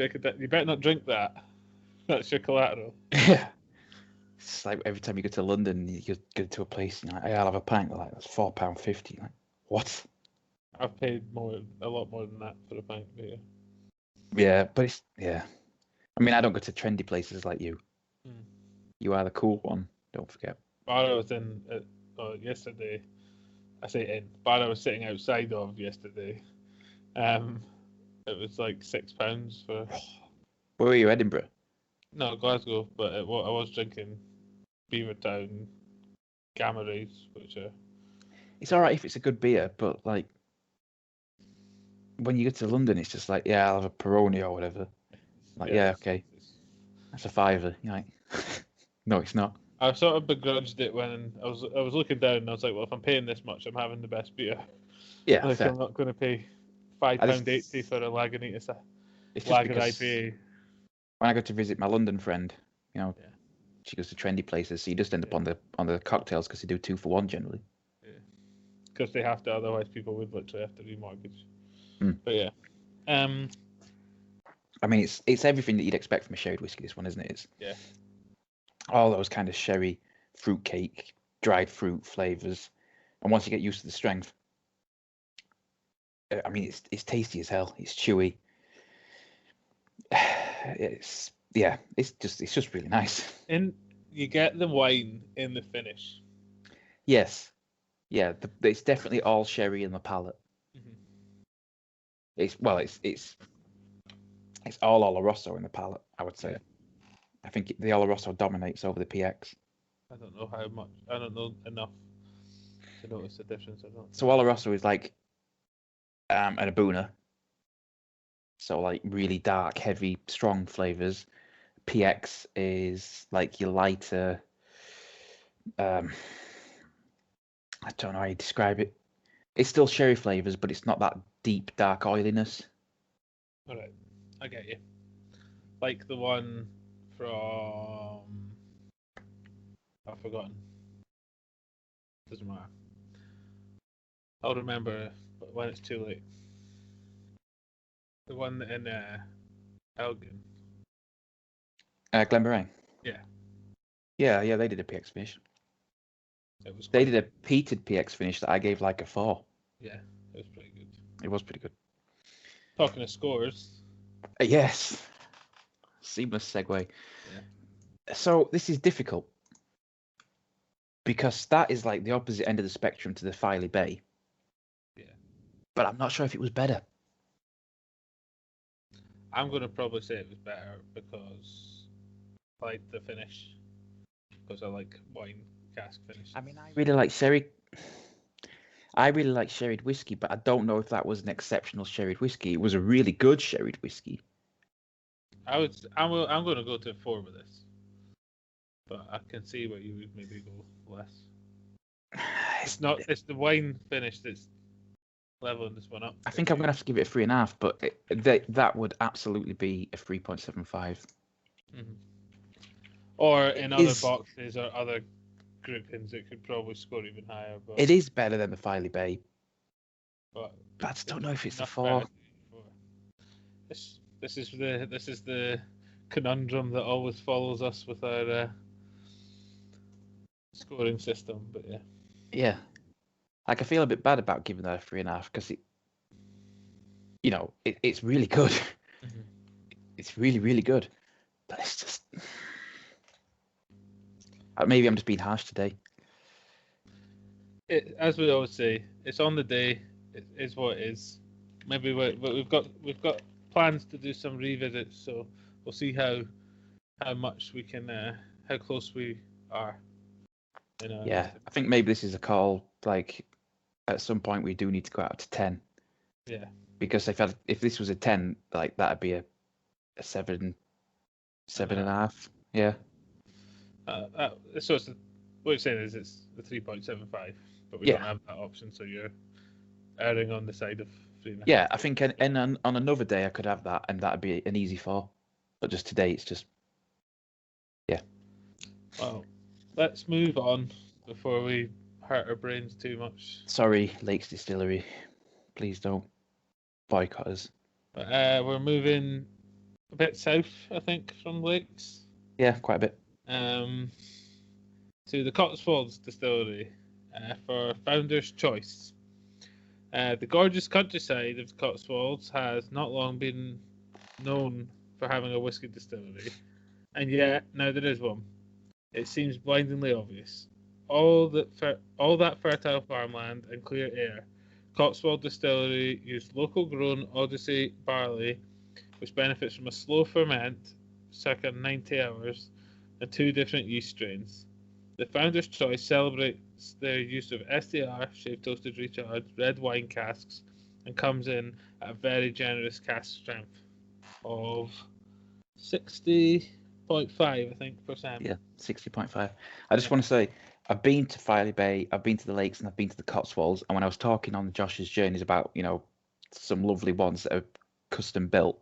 better not drink that. That's your collateral. Yeah. It's like every time you go to London, you go to a place, and you're like, hey, I'll have a pint. They're like, that's £4.50. Like, what? I've paid a lot more than that for a pint of beer. Yeah, but it's, yeah. I mean, I don't go to trendy places like you. You are the cool one, don't forget. Bar I was in yesterday, bar I was sitting outside of yesterday, it was like £6 for... Where were you, Edinburgh? No, Glasgow, but I was drinking Beavertown Gamma Rays, which are... It's alright if it's a good beer, but like, when you get to London, it's just like, yeah, I'll have a Peroni or whatever. Like, yeah okay. That's a £5. You're like... No, it's not. I sort of begrudged it when I was looking down and I was like, well, if I'm paying this much, I'm having the best beer. Yeah, Like fair. I'm not going to pay I just- £5.80 for a Lagunitas It's just lager because IPA. when I go to visit my London friend, Yeah. she goes to trendy places, so you just end up on the cocktails because they do 2 for 1 generally. Because they have to, otherwise people would literally have to remortgage. Mm. But yeah. I mean, it's everything that you'd expect from a sherry whiskey. This one, isn't it? It's all those kind of sherry, fruitcake, dried fruit flavors, and once you get used to the strength, I mean, it's tasty as hell. It's chewy. It's just really nice. And you get the wine in the finish. Yes, yeah, it's definitely all sherry in the palate. Mm-hmm. It's all Oloroso in the palate, I would say. Yeah. I think the Oloroso dominates over the PX. I don't know how much. I don't know enough to notice the difference. I don't. So Oloroso is like an Abuna. So like really dark, heavy, strong flavors. PX is like your lighter. I don't know how you describe it. It's still sherry flavors, but it's not that deep, dark oiliness. All right, I get you. Like the one from I've forgotten. Doesn't matter. I'll remember when it's too late. The one in Elgin. Glenmorangie. Yeah. Yeah, they did a PX finish. They did a peated PX finish that I gave like a 4. Yeah, it was pretty good. It was pretty good. Talking of scores. Yes. Seamless segue. Yeah. So this is difficult because that is like the opposite end of the spectrum to the Filey Bay. Yeah. But I'm not sure if it was better. I'm going to probably say it was better because I like the finish. Because I like wine cask finish. I mean, I really like sherry. I really like sherried whiskey, but I don't know if that was an exceptional sherried whiskey. It was a really good sherried whiskey. I'm going to go to 4 with this. But I can see where you would maybe go less. It's the wine finish that's leveling this one up. I think I'm going to have to give it a 3.5, but that would absolutely be a 3.75. Mm-hmm. Or in other boxes or other groupings, it could probably score even higher. But it is better than the Filey Bay. But I just don't know if it's a 4. This is the conundrum that always follows us with our scoring system. But yeah. Yeah. Like I feel a bit bad about giving that a 3.5 because it's really good. Mm-hmm. It's really, really good. But it's just maybe I'm just being harsh today. As we always say, it's on the day. It is what it is. Maybe we've got plans to do some revisits, so we'll see how much we can, how close we are. Yeah, I think maybe this is a call. Like at some point, we do need to go out to 10. Yeah. Because if this was a 10, like that'd be a 7.5. Yeah. So what you're saying is it's the 3.75, but we don't have that option, so you're erring on the side of 3.5. Yeah, I think on another day I could have that, and that'd be an easy 4. But just today, it's just Well, let's move on before we hurt our brains too much. Sorry, Lakes Distillery, please don't boycott us. But we're moving a bit south, I think, from Lakes. Yeah, quite a bit. To the Cotswolds Distillery for Founder's Choice. The gorgeous countryside of the Cotswolds has not long been known for having a whiskey distillery, and yet now there is one. It seems blindingly obvious. All that fertile farmland and clear air. Cotswold Distillery used local-grown Odyssey barley, which benefits from a slow ferment, circa 90 hours, and 2 different yeast strains. The Founder's Choice celebrates their use of SDR, shaved toasted recharged, red wine casks, and comes in at a very generous cask strength of 60 60.5, I think, %. Yeah, 60.5. I just want to say, I've been to Filey Bay, I've been to the lakes, and I've been to the Cotswolds. And when I was talking on Josh's journeys about, some lovely ones that are custom built,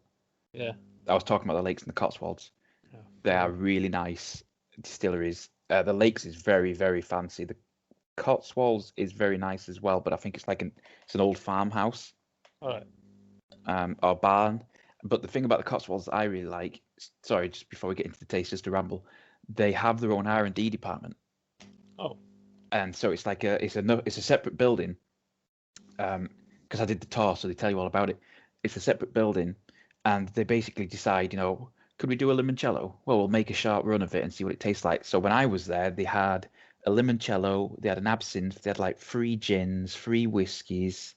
Yeah. I was talking about the lakes and the Cotswolds. Oh, They are really nice distilleries. The lakes is very, very fancy. The Cotswolds is very nice as well, but I think it's it's an old farmhouse. All right. Or barn. But the thing about the Cotswolds that I really like, sorry, just before we get into the taste, just to ramble, they have their own R&D department. Oh. And so it's it's a separate building. Because I did the tour, so they tell you all about it. It's a separate building, and they basically decide, could we do a limoncello? Well, we'll make a sharp run of it and see what it tastes like. So when I was there, they had a limoncello, they had an absinthe, they had 3 gins, 3 whiskies,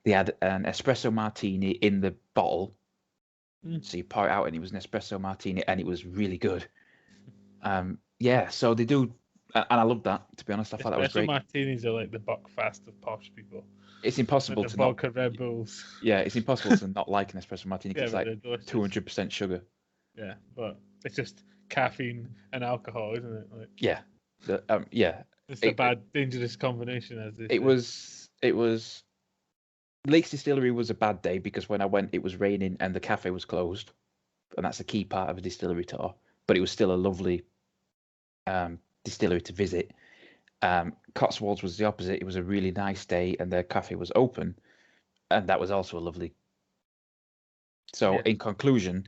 they had an espresso martini in the bottle. So you pour it out, and it was an espresso martini, and it was really good. Yeah, so they do, and I love that. To be honest, I thought that was great. Espresso martinis are like the Buckfast of posh people. It's impossible like to vodka not. Red Bulls. Yeah, it's impossible to not like an espresso martini because Yeah, it's 200% sugar. Yeah, but it's just caffeine and alcohol, isn't it? Yeah, yeah. It's a bad, dangerous combination, as they say. It was. Lakes Distillery was a bad day because when I went, it was raining and the cafe was closed, and that's a key part of a distillery tour. But it was still a lovely distillery to visit. Cotswolds was the opposite. It was a really nice day, and their cafe was open, and that was also a lovely. So, in conclusion,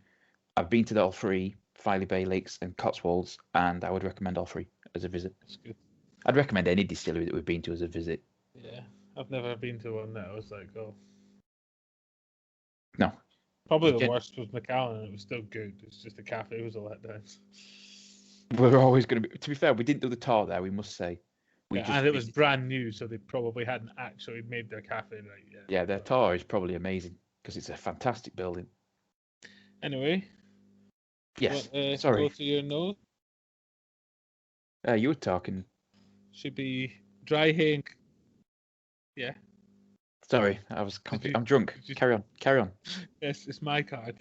I've been to all 3, Filey Bay, Lakes, and Cotswolds, and I would recommend all 3 as a visit. That's good. I'd recommend any distillery that we've been to as a visit. Yeah, I've never been to one that I was like, oh. No. Probably the worst was Macallan, and it was still good. It's just the cafe was a letdown. We're always going to be. To be fair, we didn't do the tour there, we must say. And it was brand new, so they probably hadn't actually made their cafe right yet. Yeah, their tour is probably amazing because it's a fantastic building. Anyway. Yes. Sorry. Go to your note. You were talking. Should be dry hay. Yeah. Sorry, I was confused. I'm drunk. Carry on. Yes, it's my card.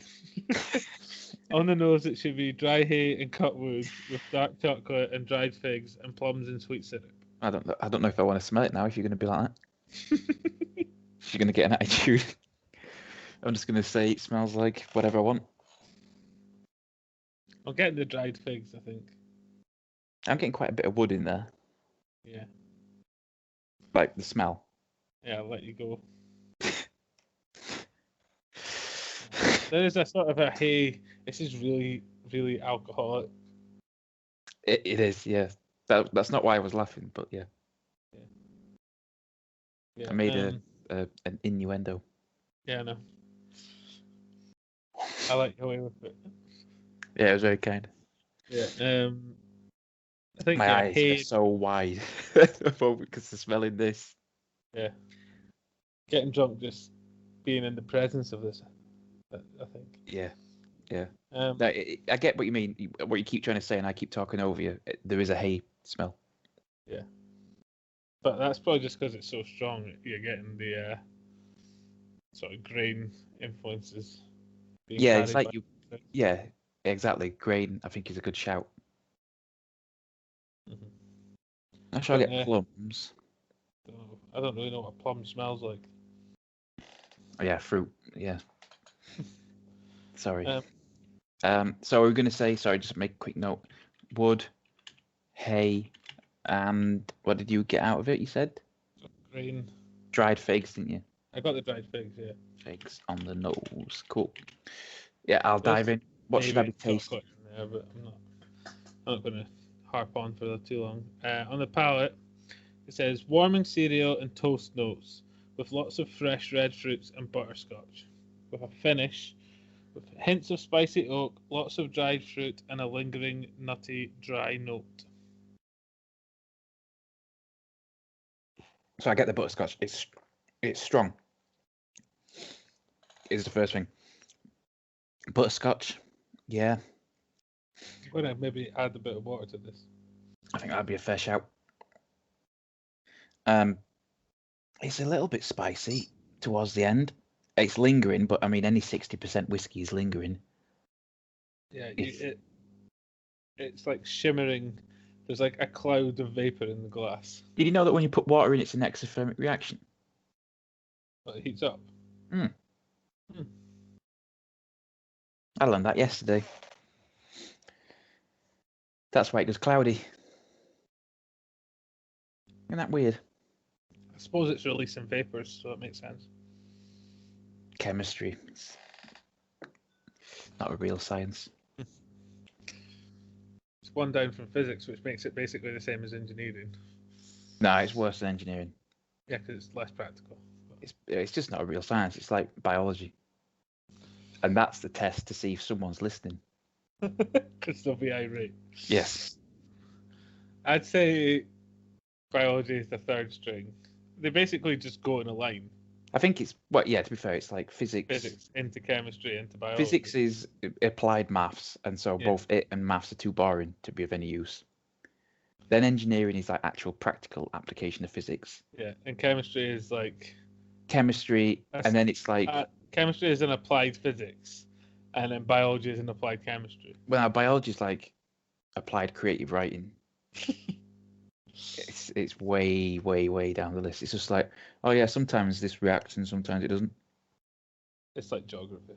On the nose, it should be dry hay and cut wood with dark chocolate and dried figs and plums and sweet syrup. I don't know if I want to smell it now. If you're going to be like that, if you're going to get an attitude, I'm just going to say it smells like whatever I want. I'm getting the dried figs, I think. I'm getting quite a bit of wood in there. Yeah. Like the smell. Yeah, I'll let you go. There is a sort of a hay. This is really, really alcoholic. It is, yeah. That's not why I was laughing, but yeah. Yeah. I made an innuendo. Yeah, I know. I like your way with it. Yeah, it was very kind. Yeah. I think my eyes are so wide because of smelling this. Yeah. Getting drunk, just being in the presence of this, I think. Yeah. I get what you mean, what you keep trying to say, and I keep talking over you. There is a hay smell. Yeah. But that's probably just because it's so strong. You're getting the sort of grain influences. Yeah, it's like you. Yeah, exactly. Grain, I think, is a good shout. Mm-hmm. I'm sure I get plums. I don't really know what a plum smells like. Oh, yeah, fruit. Yeah. Sorry. So we're going to say, sorry, just make a quick note. Wood, hay, and what did you get out of it, you said? Grain. Dried figs, didn't you? I got the dried figs, yeah. Figs on the nose. Cool. Yeah, I'll dive in. What should I be tasting? There, but I'm not going to harp on for too long. On the palate, it says warming cereal and toast notes with lots of fresh red fruits and butterscotch. With a finish with hints of spicy oak, lots of dried fruit, and a lingering nutty dry note. So I get the butterscotch. It's strong. Is the first thing. Butterscotch, yeah. I'm going to maybe add a bit of water to this. I think that'd be a fair shout. It's a little bit spicy towards the end. It's lingering, but I mean, any 60% whiskey is lingering. Yeah, it's like shimmering. There's like a cloud of vapor in the glass. Did you know that when you put water in, it's an exothermic reaction? But it heats up. Mm. Hmm. I learned that yesterday. That's why it goes cloudy. Isn't that weird? I suppose it's releasing vapors, so it makes sense. Chemistry. It's not a real science. It's one down from physics, which makes it basically the same as engineering. No, it's worse than engineering. Yeah, because it's less practical. It's just not a real science. It's like biology. And that's the test to see if someone's listening. Because they'll be irate. Yes. I'd say biology is the third string. They basically just go in a line. I think it's, well, yeah, to be fair, it's like physics. Physics into chemistry into biology. Physics is applied maths, and so both it and maths are too boring to be of any use. Then engineering is like actual practical application of physics. Yeah, and chemistry is like... Chemistry, and then it's like... chemistry is an applied physics, and then biology is an applied chemistry. Well, biology is like applied creative writing. It's way, way, way down the list. It's just like, oh yeah, sometimes this reacts and sometimes it doesn't. It's like geography.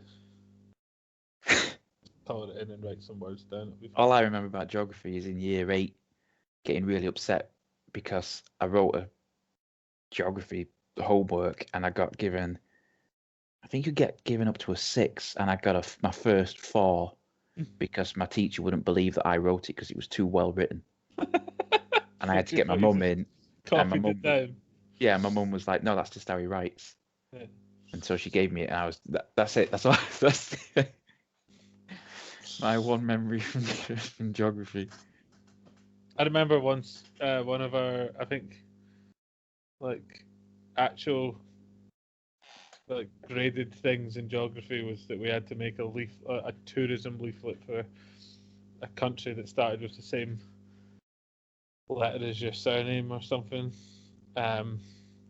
Color it in and write some words down. All I remember about geography is in year 8 getting really upset because I wrote a geography homework and I got given, I think you get given up to a 6, and I got my first 4 because my teacher wouldn't believe that I wrote it because it was too well written. And I had to get my mum in. And my mum, yeah, my mum was like, "No, that's just how he writes." Yeah. And so she gave me it, and I was, "That's it. That's all." That's my one memory from geography. I remember once one of our, I think, like actual like graded things in geography was that we had to make a tourism leaflet for a country that started with the same letter as your surname or something, and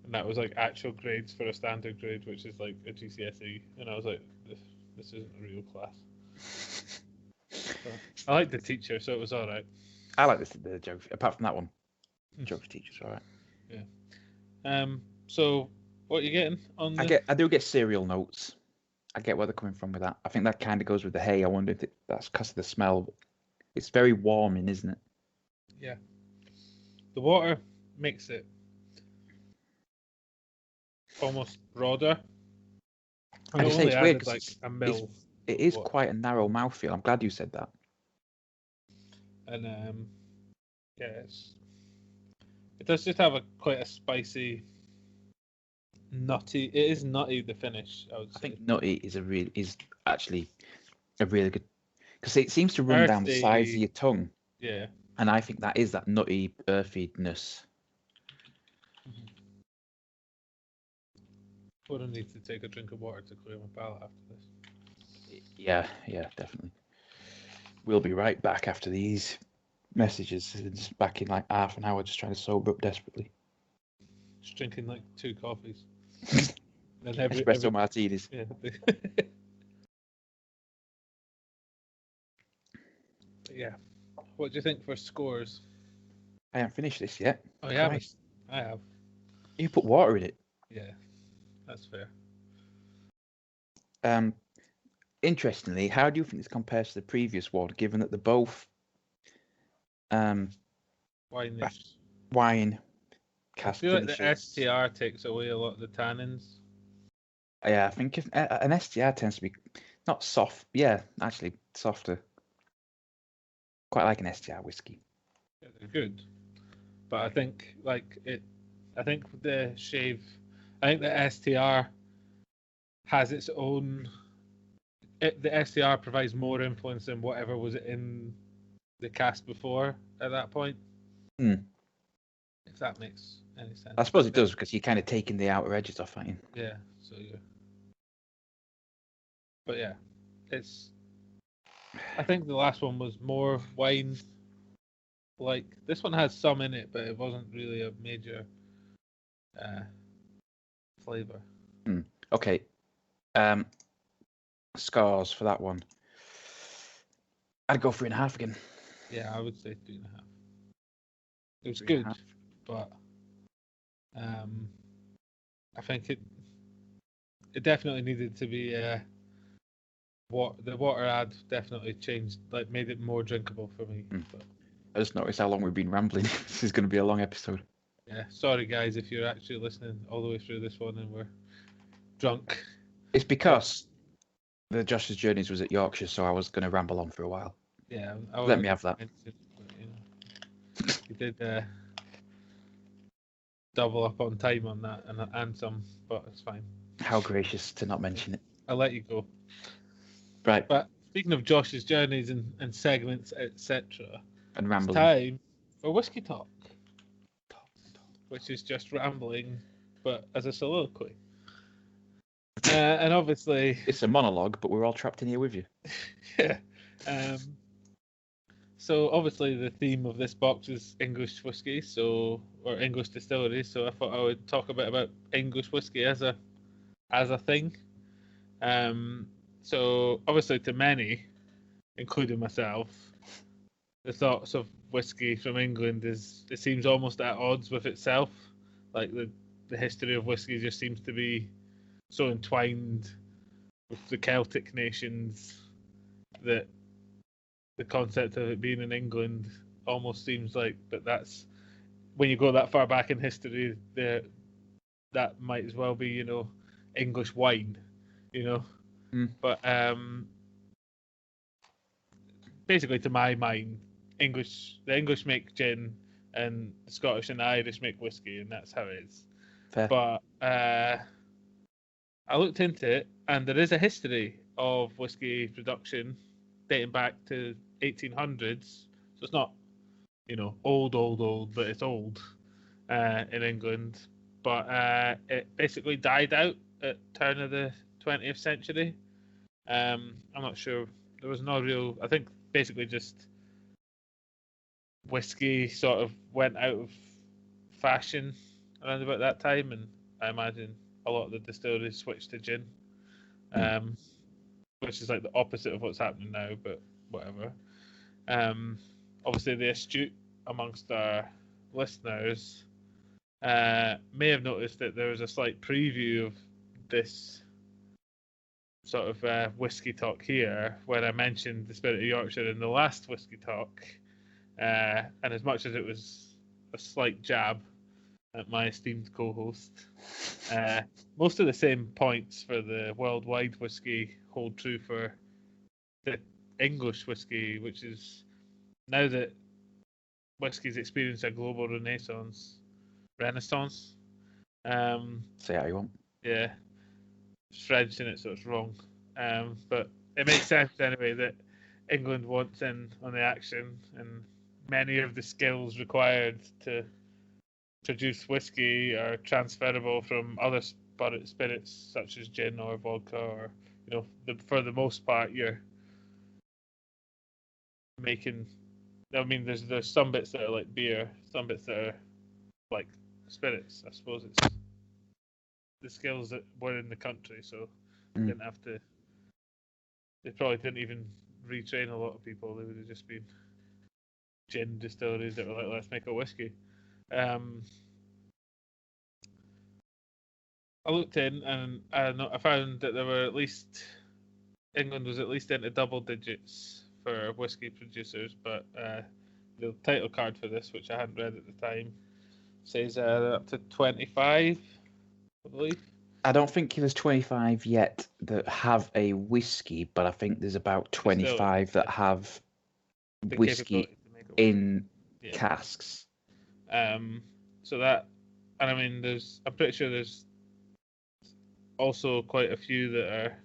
that was like actual grades for a standard grade, which is like a GCSE, and I was like, this isn't a real class. So, I liked the teacher, so it was all right. I like the geography. Apart from that one, geography teacher's all right. Yeah. So what are you getting on? I do get serial notes. I get where they're coming from with that. I think that kind of goes with the hay. I wonder if that's because of the smell. It's very warming, isn't it? Yeah. The water makes it almost broader. I say it's weird because like a mil. It is quite a narrow mouthfeel. I'm glad you said that. And yeah, it does just have quite a spicy, nutty. It is nutty, the finish. I think nutty is actually a really good, because it seems to run down the sides of your tongue. Yeah. And I think that is that nutty earthiness. I would need to take a drink of water to clear my palate after this. Yeah, definitely. We'll be right back after these messages. It's back in like half an hour, just trying to sober up desperately. Just drinking like 2 coffees. And espresso martinis. Yeah. Yeah. What do you think for scores? I haven't finished this yet. Oh, yeah, I have. You put water in it. Yeah, that's fair. Interestingly, how do you think this compares to the previous one, given that they're both wine cask I feel finishes? like the STR takes away a lot of the tannins. Yeah, I think if an STR tends to be not soft. Yeah, actually softer. Quite like an STR whiskey. Yeah, they're good, but I think the STR has its own. The STR provides more influence than whatever was in the cast before at that point. If that makes any sense. I suppose it does, because you're kind of taking the outer edges off, aren't you? Yeah. So yeah. But yeah, I think the last one was more wine. Like this one has some in it, but it wasn't really a major flavor. Okay. Scores for that one. I'd go 3.5 again. Yeah, I would say 3.5. It was Three and a good, half. but I think it definitely needed to be what the water ad definitely changed, like made it more drinkable for me. But I just noticed how long we've been rambling. This is going to be a long episode. yeah, sorry guys if you're actually listening all the way through this one and we're drunk. It's because the Josh's Journeys was at Yorkshire, so I was going to ramble on for a while. Yeah, Let me have that. You did double up on time on that and some, but it's fine. How gracious to not mention it. I'll let you go. Right. But speaking of Josh's journeys and segments, etc., And it's rambling. time for Whisky Talk, which is just rambling, but as a soliloquy. And obviously, It's a monologue, but we're all trapped in here with you. yeah. So obviously, the theme of this box is English whiskey, or English distilleries. So I thought I would talk a bit about English whiskey as a thing. So obviously, to many, including myself, the thoughts of whiskey from England it seems almost at odds with itself. Like the history of whiskey just seems to be so entwined with the Celtic nations that the concept of it being in England almost seems like that's when you go that far back in history, that might as well be, English wine, But basically, to my mind, the English make gin, and the Scottish and the Irish make whiskey, and that's how it is. Fair. But I looked into it, and there is a history of whiskey production dating back to 1800s. So it's not, old, but it's old in England. But it basically died out at turn of the 20th century. I'm not sure. There was no real. I think basically just whiskey sort of went out of fashion around about that time, and I imagine a lot of the distilleries switched to gin, which is like the opposite of what's happening now, but whatever. Obviously, the astute amongst our listeners may have noticed that there was a slight preview of this sort of whiskey talk here when I mentioned the Spirit of Yorkshire in the last whiskey talk, and as much as it was a slight jab at my esteemed co-host, most of the same points for the worldwide whiskey hold true for the English whiskey, which is now that whiskey's experienced a global renaissance. Say how you want. Yeah, it's French in it, so it's wrong. But it makes sense anyway that England wants in on the action, and many of the skills required to produce whiskey are transferable from other spirits such as gin or vodka, or for the most part, you're making. I mean, there's some bits that are like beer, some bits that are like spirits. I suppose it's the skills that were in the country, so they didn't have to. They probably didn't even retrain a lot of people. They would have just been gin distilleries that were like, let's make a whiskey. I looked in and I found that there were England was at least into double digits for whiskey producers, but the title card for this, which I hadn't read at the time, says up to 25, I believe. I don't think there's 25 yet that have a whiskey, but I think there's about 25 that have whiskey in casks. So that, and I mean, I'm pretty sure there's also quite a few that are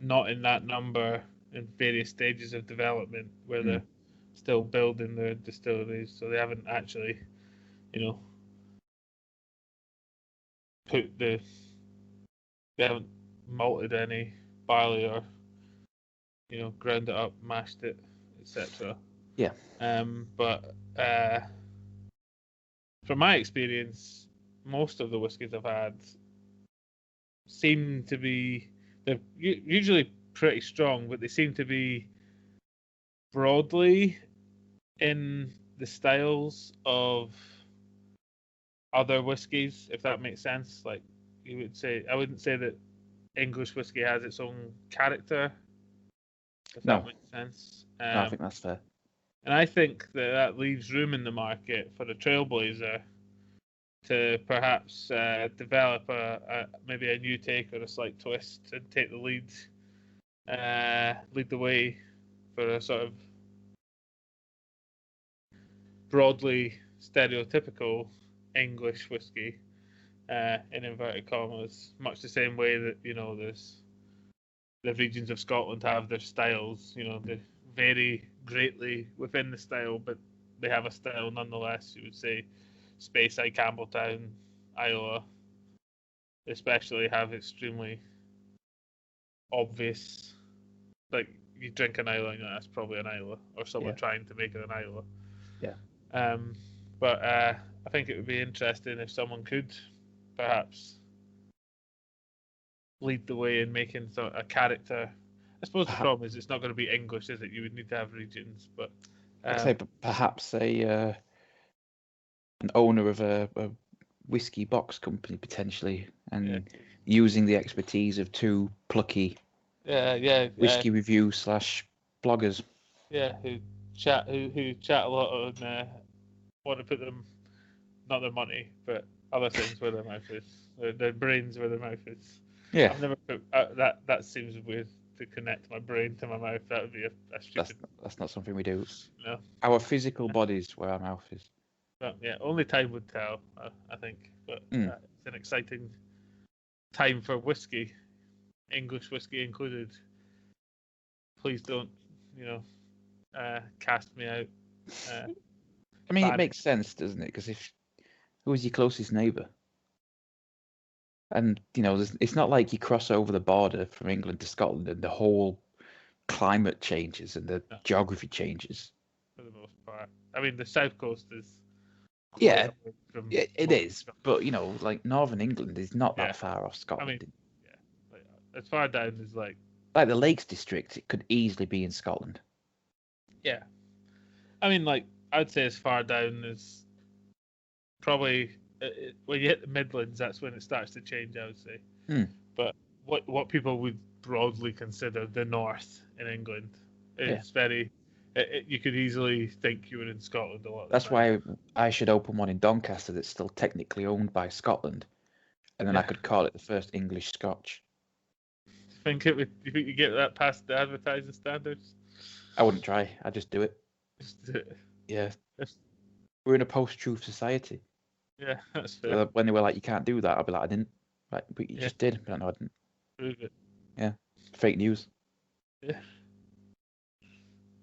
not in that number in various stages of development where they're still building their distilleries, so they haven't actually, they haven't malted any barley or, ground it up, mashed it, etc. Yeah. But from my experience, most of the whiskies I've had seem to be, they're usually pretty strong, but they seem to be broadly in the styles of other whiskies, if that makes sense. Like you would say, I wouldn't say that English whiskey has its own character, if that No, makes sense. no, I think that's fair. And I think that leaves room in the market for a trailblazer to perhaps develop maybe a new take or a slight twist and take the lead the way for a sort of broadly stereotypical English whiskey, in inverted commas, much the same way that there's the regions of Scotland have their styles. They vary greatly within the style, but they have a style nonetheless. You would say Speyside, Campbelltown, Islay, especially have extremely obvious. Like you drink an Islay, that's probably an Islay, or someone trying to make it an Islay. Yeah. But I think it would be interesting if someone could perhaps lead the way in making a character. I suppose the problem is it's not going to be English, is it? You would need to have regions, but I'd say perhaps an owner of a whiskey box company potentially, and using the expertise of two plucky whiskey review / bloggers. Yeah, who chat a lot and want to put not their money, but other things where their mouth is, their brains where their mouth is. Yeah, I've never put that. That seems weird to connect my brain to my mouth. That would be a stupid. That's not something we do. No. Our physical bodies where our mouth is. But yeah, only time would tell. I think, but it's an exciting time for whiskey, English whiskey included. Please don't, cast me out. I mean, it makes sense, doesn't it? Because who's your closest neighbour? And, it's not like you cross over the border from England to Scotland and the whole climate changes and the geography changes. For the most part. I mean, the south coast is... Yeah, it is. But, like Northern England is not that far off Scotland. I mean, as far down as like... Like the Lakes District, it could easily be in Scotland. Yeah. I mean, like, I'd say as far down as probably... when you hit the Midlands, that's when it starts to change, I would say. But what people would broadly consider the north in England is very... you could easily think you were in Scotland a lot of the That's time. why I should open one in Doncaster that's still technically owned by Scotland. And then I could call it the first English Scotch. Do you think you get that past the advertising standards? I wouldn't try. I'd just do it. Just do it. Yeah. We're in a post-truth society. Yeah, that's fair. So when they were like, you can't do that, I'd be like, I didn't. Like, but you just did. But no, I didn't. Prove it. Yeah. Fake news. Yeah.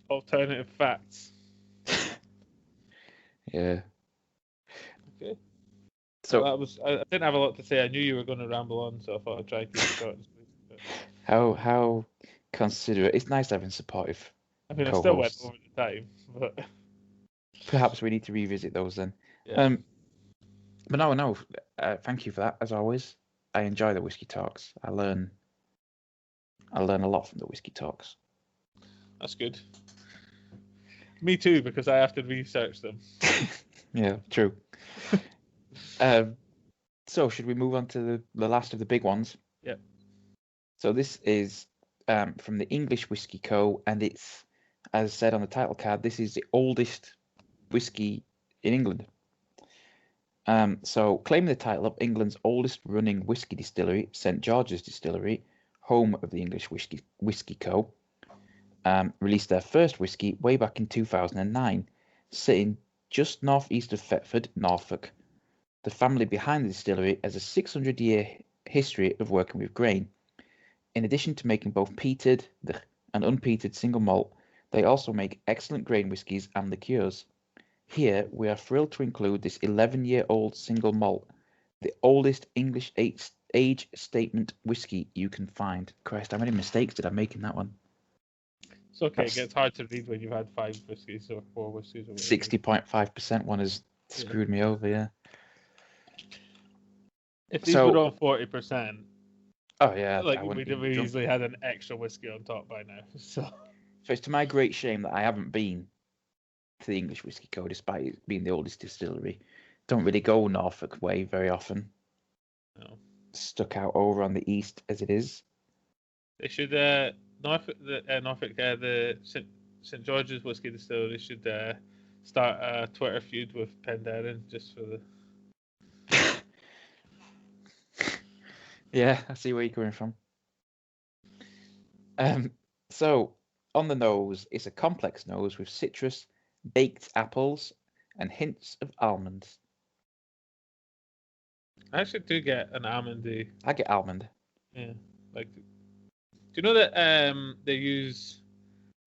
Alternative facts. Yeah. Okay. So well, I didn't have a lot to say. I knew you were going to ramble on, so I thought I'd try and keep it short and sweet. But... How considerate. It's nice having supportive I still went over the time, but perhaps we need to revisit those then. Yeah. But no. Thank you for that. As always, I enjoy the whiskey talks. I learn a lot from the whiskey talks. That's good. Me too, because I have to research them. Yeah, true. So should we move on to the last of the big ones? Yeah. So this is from the English Whiskey Co. And it's, as said on the title card, this is the oldest whiskey in England. So claiming the title of England's oldest running whiskey distillery, St. George's Distillery, home of the English Whiskey Co., released their first whiskey way back in 2009, sitting just northeast of Thetford, Norfolk. The family behind the distillery has a 600-year history of working with grain. In addition to making both peated and unpeated single malt, they also make excellent grain whiskies and liqueurs. Here, we are thrilled to include this 11-year-old single malt, the oldest English age statement whiskey you can find. Christ, how many mistakes did I make in that one? It's okay. It gets hard to read when you've had 5 whiskies or 4 whiskies. 60.5% one has screwed me over, yeah. If these were on 40%, oh yeah, we easily had an extra whiskey on top by now. So it's to my great shame that I haven't been to the English Whiskey Co, despite it being the oldest distillery. Don't really go Norfolk way very often. No. Stuck out over on the east as it is. They should Norfolk, the St George's Whiskey Distillery should start a Twitter feud with Penderyn just for the. Yeah, I see where you're coming from. So on the nose, it's a complex nose with citrus, baked apples, and hints of almonds. I actually do get an almondy. I get almond. Yeah, like. Do you know that they use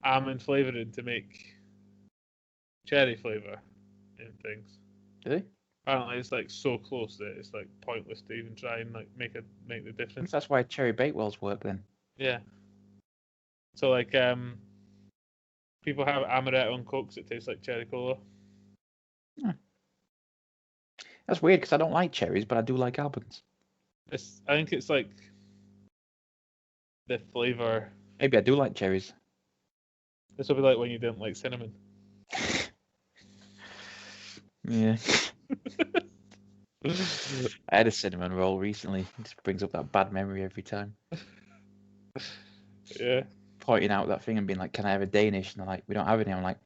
almond flavoring to make cherry flavor in things? Do they? Apparently, it's like so close that it's like pointless to even try and like make the difference. That's why cherry bakewells work then. Yeah. So like people have amaretto and cokes that taste like cherry cola. That's weird because I don't like cherries, but I do like almonds. I think it's like the flavor. Maybe I do like cherries. This will be like when you didn't like cinnamon. Yeah. I had a cinnamon roll recently. It just brings up that bad memory every time. Yeah. Pointing out that thing and being like, "Can I have a Danish?" And they're like, "We don't have any." I'm like,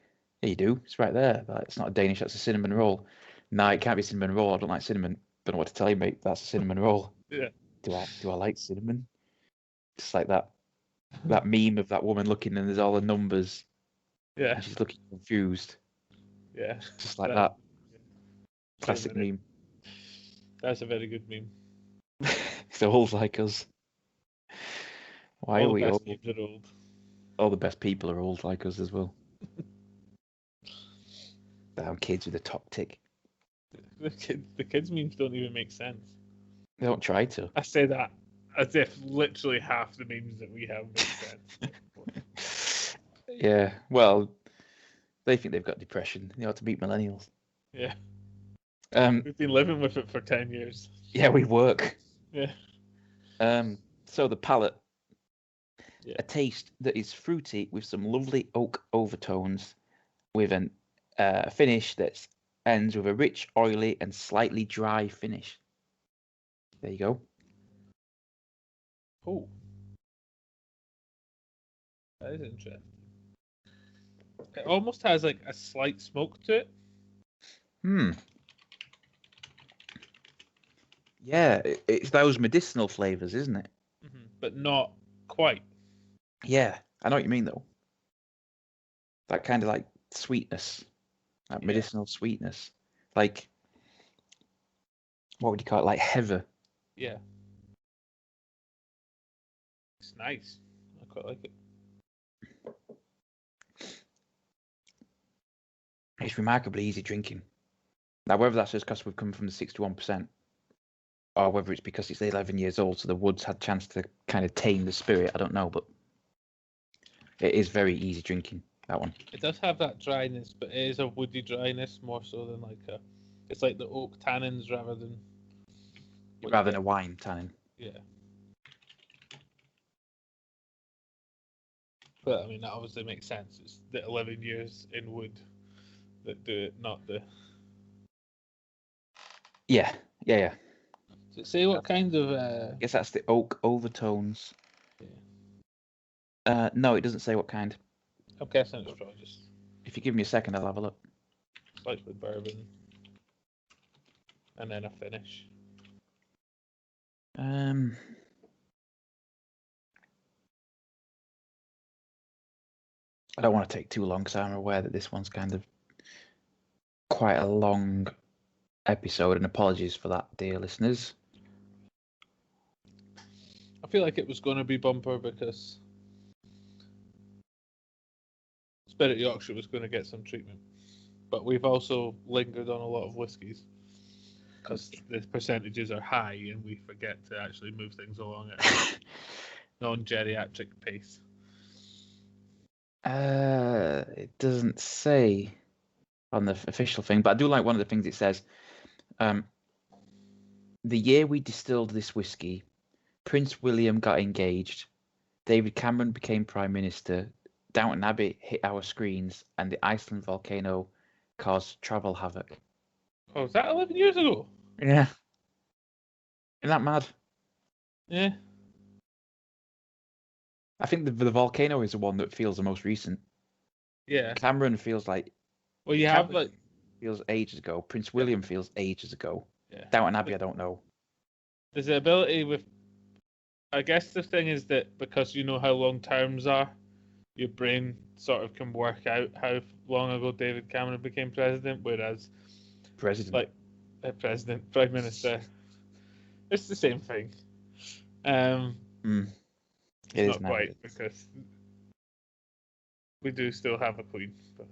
"Yeah, you do. It's right there." Like, it's not a Danish. That's a cinnamon roll. No, it can't be a cinnamon roll. I don't like cinnamon. Don't know what to tell you, mate. That's a cinnamon roll. Yeah. Do I like cinnamon? Just like that meme of that woman looking and there's all the numbers. Yeah. And she's looking confused. Yeah. Just like that. So Classic many. meme. That's a very good meme. They're old like us. Why All are we the best old? memes are old. All the best people are old like us as well. Damn kids with a top tick. The kids memes don't even make sense. They don't try to. I say that as if literally half the memes that we have make sense. Yeah, well, they think they've got depression. They ought to beat millennials. Yeah. Um, We've been living with it for 10 years. yeah, we work. Yeah. So the palate, Yeah. a taste that is fruity with some lovely oak overtones, with an finish that ends with a rich, oily, and slightly dry finish. There you go. Oh. That is interesting. It almost has like a slight smoke to it. Yeah, it's those medicinal flavors, isn't it? Mm-hmm. But not quite. Yeah, I know what you mean though. That kind of like sweetness, that medicinal sweetness, like what would you call it? Like heather. Yeah. It's nice. I quite like it. It's remarkably easy drinking. Now, whether that's just because we've come from the 61%, or whether it's because it's 11 years old, so the woods had a chance to kind of tame the spirit, I don't know, but it is very easy drinking, that one. It does have that dryness, but it is a woody dryness more so than like a. It's like the oak tannins rather than. Rather than a wine tannin. Yeah. But I mean, that obviously makes sense. It's the 11 years in wood that do it, not the. Yeah. Does it say what kind of? I guess that's the oak overtones. Yeah. No, it doesn't say what kind. I'm guessing it's probably just. If you give me a second, I'll have a look. Slightly bourbon. And then a finish. I don't want to take too long because I'm aware that this one's kind of quite a long episode, and apologies for that, dear listeners. I feel like it was going to be bumper because Spirit Yorkshire was going to get some treatment. But we've also lingered on a lot of whiskies because the percentages are high and we forget to actually move things along at a non-geriatric pace. It doesn't say on the official thing, but I do like one of the things it says. The year we distilled this whiskey, Prince William got engaged, David Cameron became Prime Minister, Downton Abbey hit our screens, and the Iceland volcano caused travel havoc. Oh, was that 11 years ago? Yeah. Isn't that mad? Yeah. I think the volcano is the one that feels the most recent. Yeah. Cameron feels like... Well, you have like... feels ages ago. Prince William feels ages ago. Yeah. Downton Abbey, I don't know. There's the ability with... I guess the thing is that because you know how long terms are, your brain sort of can work out how long ago David Cameron became president, whereas... President. Like, president, prime minister... It's the same thing. It is not quite, because we do still have a queen. But...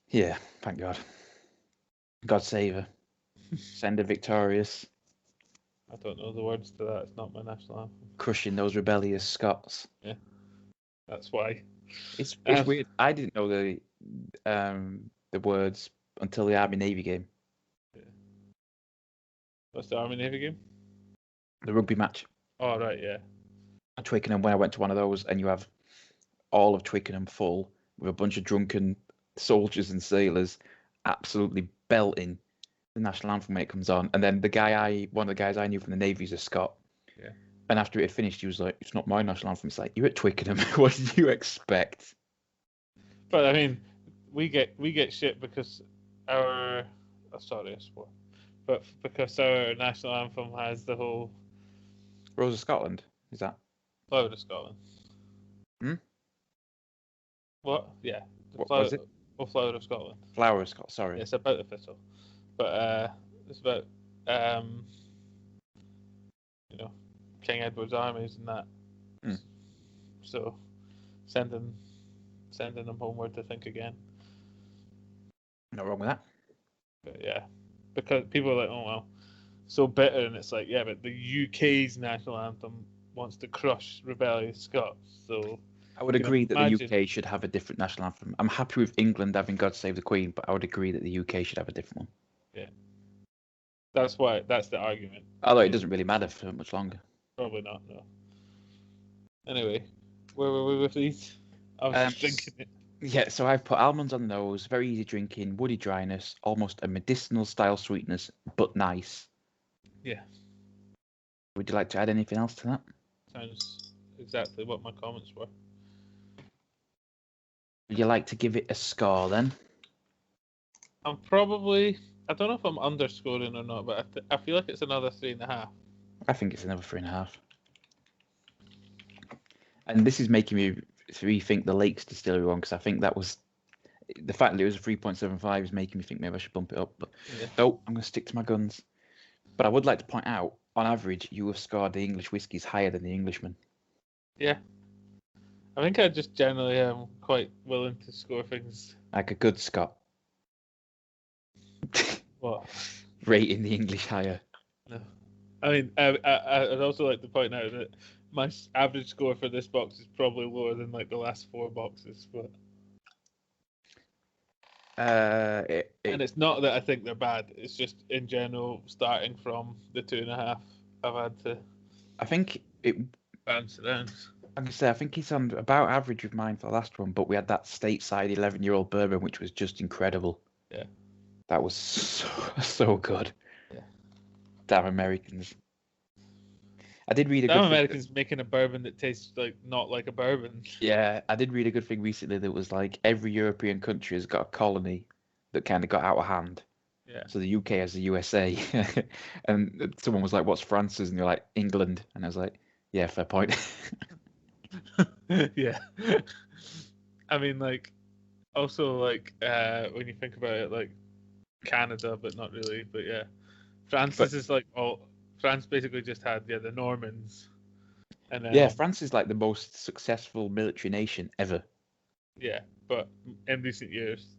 Yeah, thank God. God save her. Send her victorious. I don't know the words to that. It's not my national anthem. Crushing those rebellious Scots. Yeah, that's why. It's weird. I didn't know the words until the Army Navy game. Yeah. What's the Army Navy game? The rugby match. Oh, right, yeah. At Twickenham, when I went to one of those, and you have all of Twickenham full with a bunch of drunken soldiers and sailors absolutely belting the national anthem when it comes on. And then one of the guys I knew from the Navy is a Scot. Yeah. And after it finished, he was like, "It's not my national anthem." It's like, you're at Twickenham. What did you expect? But I mean, we get shit because our but because our national anthem has the whole Rose of Scotland, is that? Flower of Scotland. What? Yeah. What was it? Oh, Flower of Scotland. Flower of Scotland. Sorry. Yeah, it's about the thistle, but it's about King Edward's armies and that. So sending them homeward to think again. Not wrong with that. But yeah, because people are like, oh well, so bitter, and it's like, yeah, but the UK's national anthem wants to crush rebellious Scots. So I would agree that the UK should have a different national anthem. I'm happy with England having God Save the Queen, but I would agree that the UK should have a different one. Yeah, that's the argument. Although it doesn't really matter for much longer. Probably not. No. Anyway, where were we with these? I was just drinking it. Yeah, so I've put almonds on the nose, very easy drinking, woody dryness, almost a medicinal style sweetness, but nice. Yeah. Would you like to add anything else to that? Sounds exactly what my comments were. Would you like to give it a score then? I don't know if I'm underscoring or not, but I feel like it's another 3.5. I think it's another 3.5. And this is making me rethink the Lakes Distillery one, because I think that was the fact that it was a 3.75 is making me think maybe I should bump it up. But no, I'm going to stick to my guns. But I would like to point out, on average, you have scored the English whiskies higher than the Englishman. Yeah. I think I just generally am quite willing to score things. Like a good Scot. What? Rating the English higher. No. I mean, I'd also like to point out that my average score for this box is probably lower than like the last 4 boxes, but and it's not that I think they're bad. It's just in general, starting from the 2.5, I've had to. I think it bounce around. Like I say, I think it's on about average with mine for the last one, but we had that stateside 11-year-old bourbon, which was just incredible. Yeah, that was so good. Yeah, damn Americans. I did read a damn good Americans making a bourbon that tastes like not like a bourbon. Yeah, I did read a good thing recently that was like every European country has got a colony that kind of got out of hand. Yeah. So the UK has the USA, and someone was like, "What's France's?" And you're like, "England," and I was like, "Yeah, fair point." Yeah. I mean, like, also like when you think about it, like Canada, but not really. But yeah, France is like France basically just had the Normans, and France is like the most successful military nation ever. Yeah, but in recent years.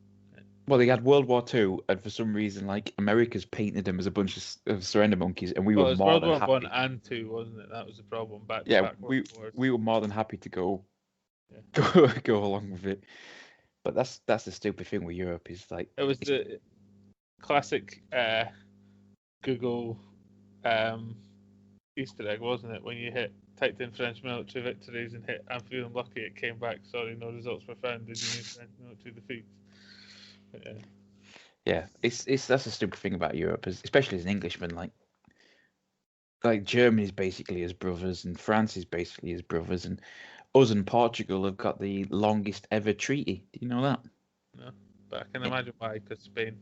Well, they had World War II, and for some reason, like America's painted them as a bunch of surrender monkeys, and we were more than happy. World War I and II, wasn't it? That was the problem. We were more than happy to go along with it. But that's the stupid thing with Europe is like it was the classic Google Easter egg, wasn't it? When you typed in French military victories and hit "I'm feeling lucky," it came back, "Sorry, no results were found. Did you need French military defeats?" Yeah. Yeah, it's that's the stupid thing about Europe, especially as an Englishman. Like Germany is basically his brothers, and France is basically his brothers, and us and Portugal have got the longest ever treaty. Do you know that? No, but I can imagine why, because Spain.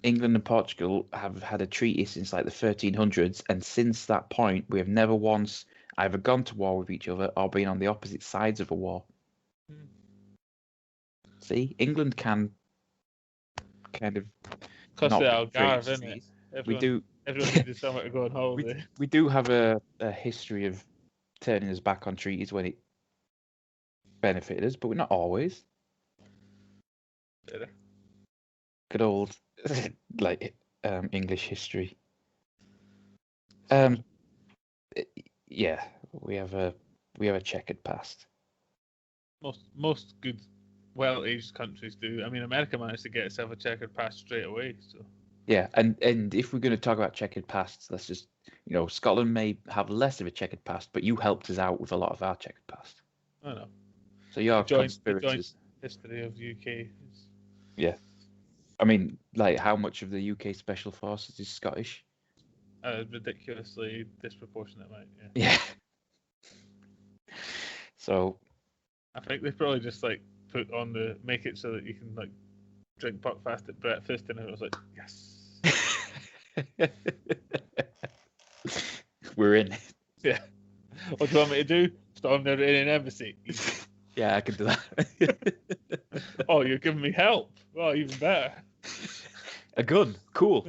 England and Portugal have had a treaty since like the 1300s, and since that point, we have never once either gone to war with each other or been on the opposite sides of a war. Hmm. See, England can kind of Because not the be great Algarve, isn't it? overseas. We do. Everyone needed somewhere to go on we, holiday. we do have a history of turning us back on treaties when it benefited us, but we're not always. Better. Good old English history. Yeah, we have a checkered past. Most good, well-aged countries do. I mean, America managed to get itself a checkered past straight away. So Yeah, and if we're going to talk about checkered pasts, let's just Scotland may have less of a checkered past, but you helped us out with a lot of our checkered past. I know. So you're The joint conspirators. history of UK. Yeah, I mean, like how much of the UK Special Forces is Scottish? Ridiculously disproportionate amount. Yeah. So I think they probably just put on make it so that you can drink Buckfast at breakfast, and it was like, yes. We're in. Yeah. What do you want me to do? Storm the Iranian embassy. Yeah, I can do that. Oh, you're giving me help. Well, even better. A gun. Cool.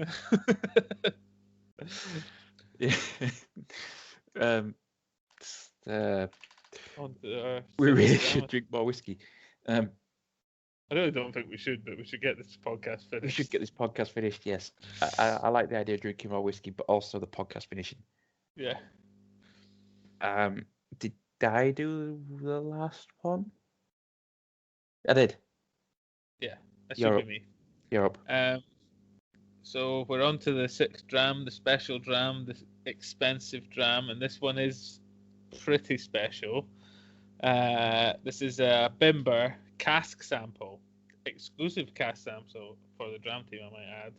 Yeah. We really should drink more whiskey. I really don't think we should, but we should get this podcast finished. We should get this podcast finished, yes. I like the idea of drinking more whiskey, but also the podcast finishing. Yeah. Did I do the last one? I did. Yeah, that should be me. You're up. So we're on to the 6th dram, the special dram, the expensive dram, and this one is pretty special. This is a Bimber cask sample, exclusive cask sample for the Dram Team, I might add,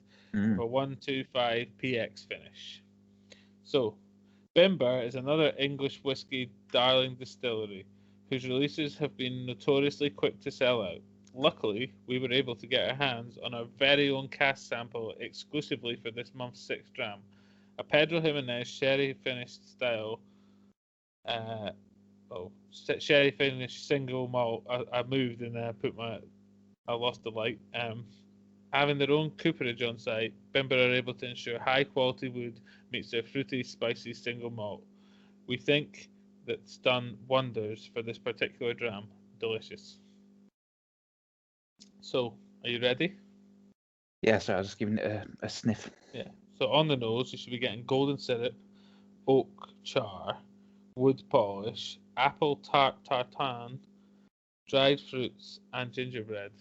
for 125 PX finish. So, Bimber is another English whiskey darling distillery whose releases have been notoriously quick to sell out. Luckily, we were able to get our hands on our very own cask sample exclusively for this month's 6th dram, a Pedro Jimenez sherry finished style. Sherry finished single malt. I moved and I lost the light. Having their own cooperage on site, Bimber are able to ensure high quality wood meets their fruity, spicy single malt. We think that's done wonders for this particular dram. Delicious. So, are you ready? Yeah, so I was just giving it a sniff. Yeah. So on the nose, you should be getting golden syrup, oak char, wood polish, apple tartan, dried fruits, and gingerbread.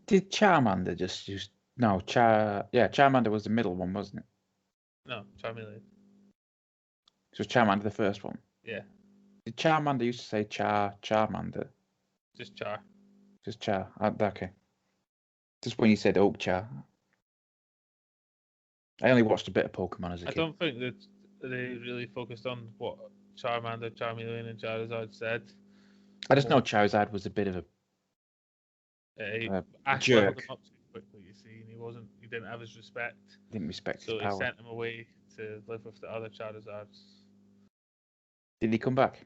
Did Charmander just use... No, Charmander was the middle one, wasn't it? No, Charmeleon. So was Charmander the first one? Yeah. Did Charmander used to say Charmander? Just char. Just char. Okay. Just when you said oak char. I only watched a bit of Pokemon as a kid. I don't think that they really focused on what Charmander, Charmeleon, and Charizard said. I just know Charizard was a bit of a jerk. Him up too quickly, you see, and he didn't have his respect. Didn't respect his power. So he sent him away to live with the other Charizards. Did he come back?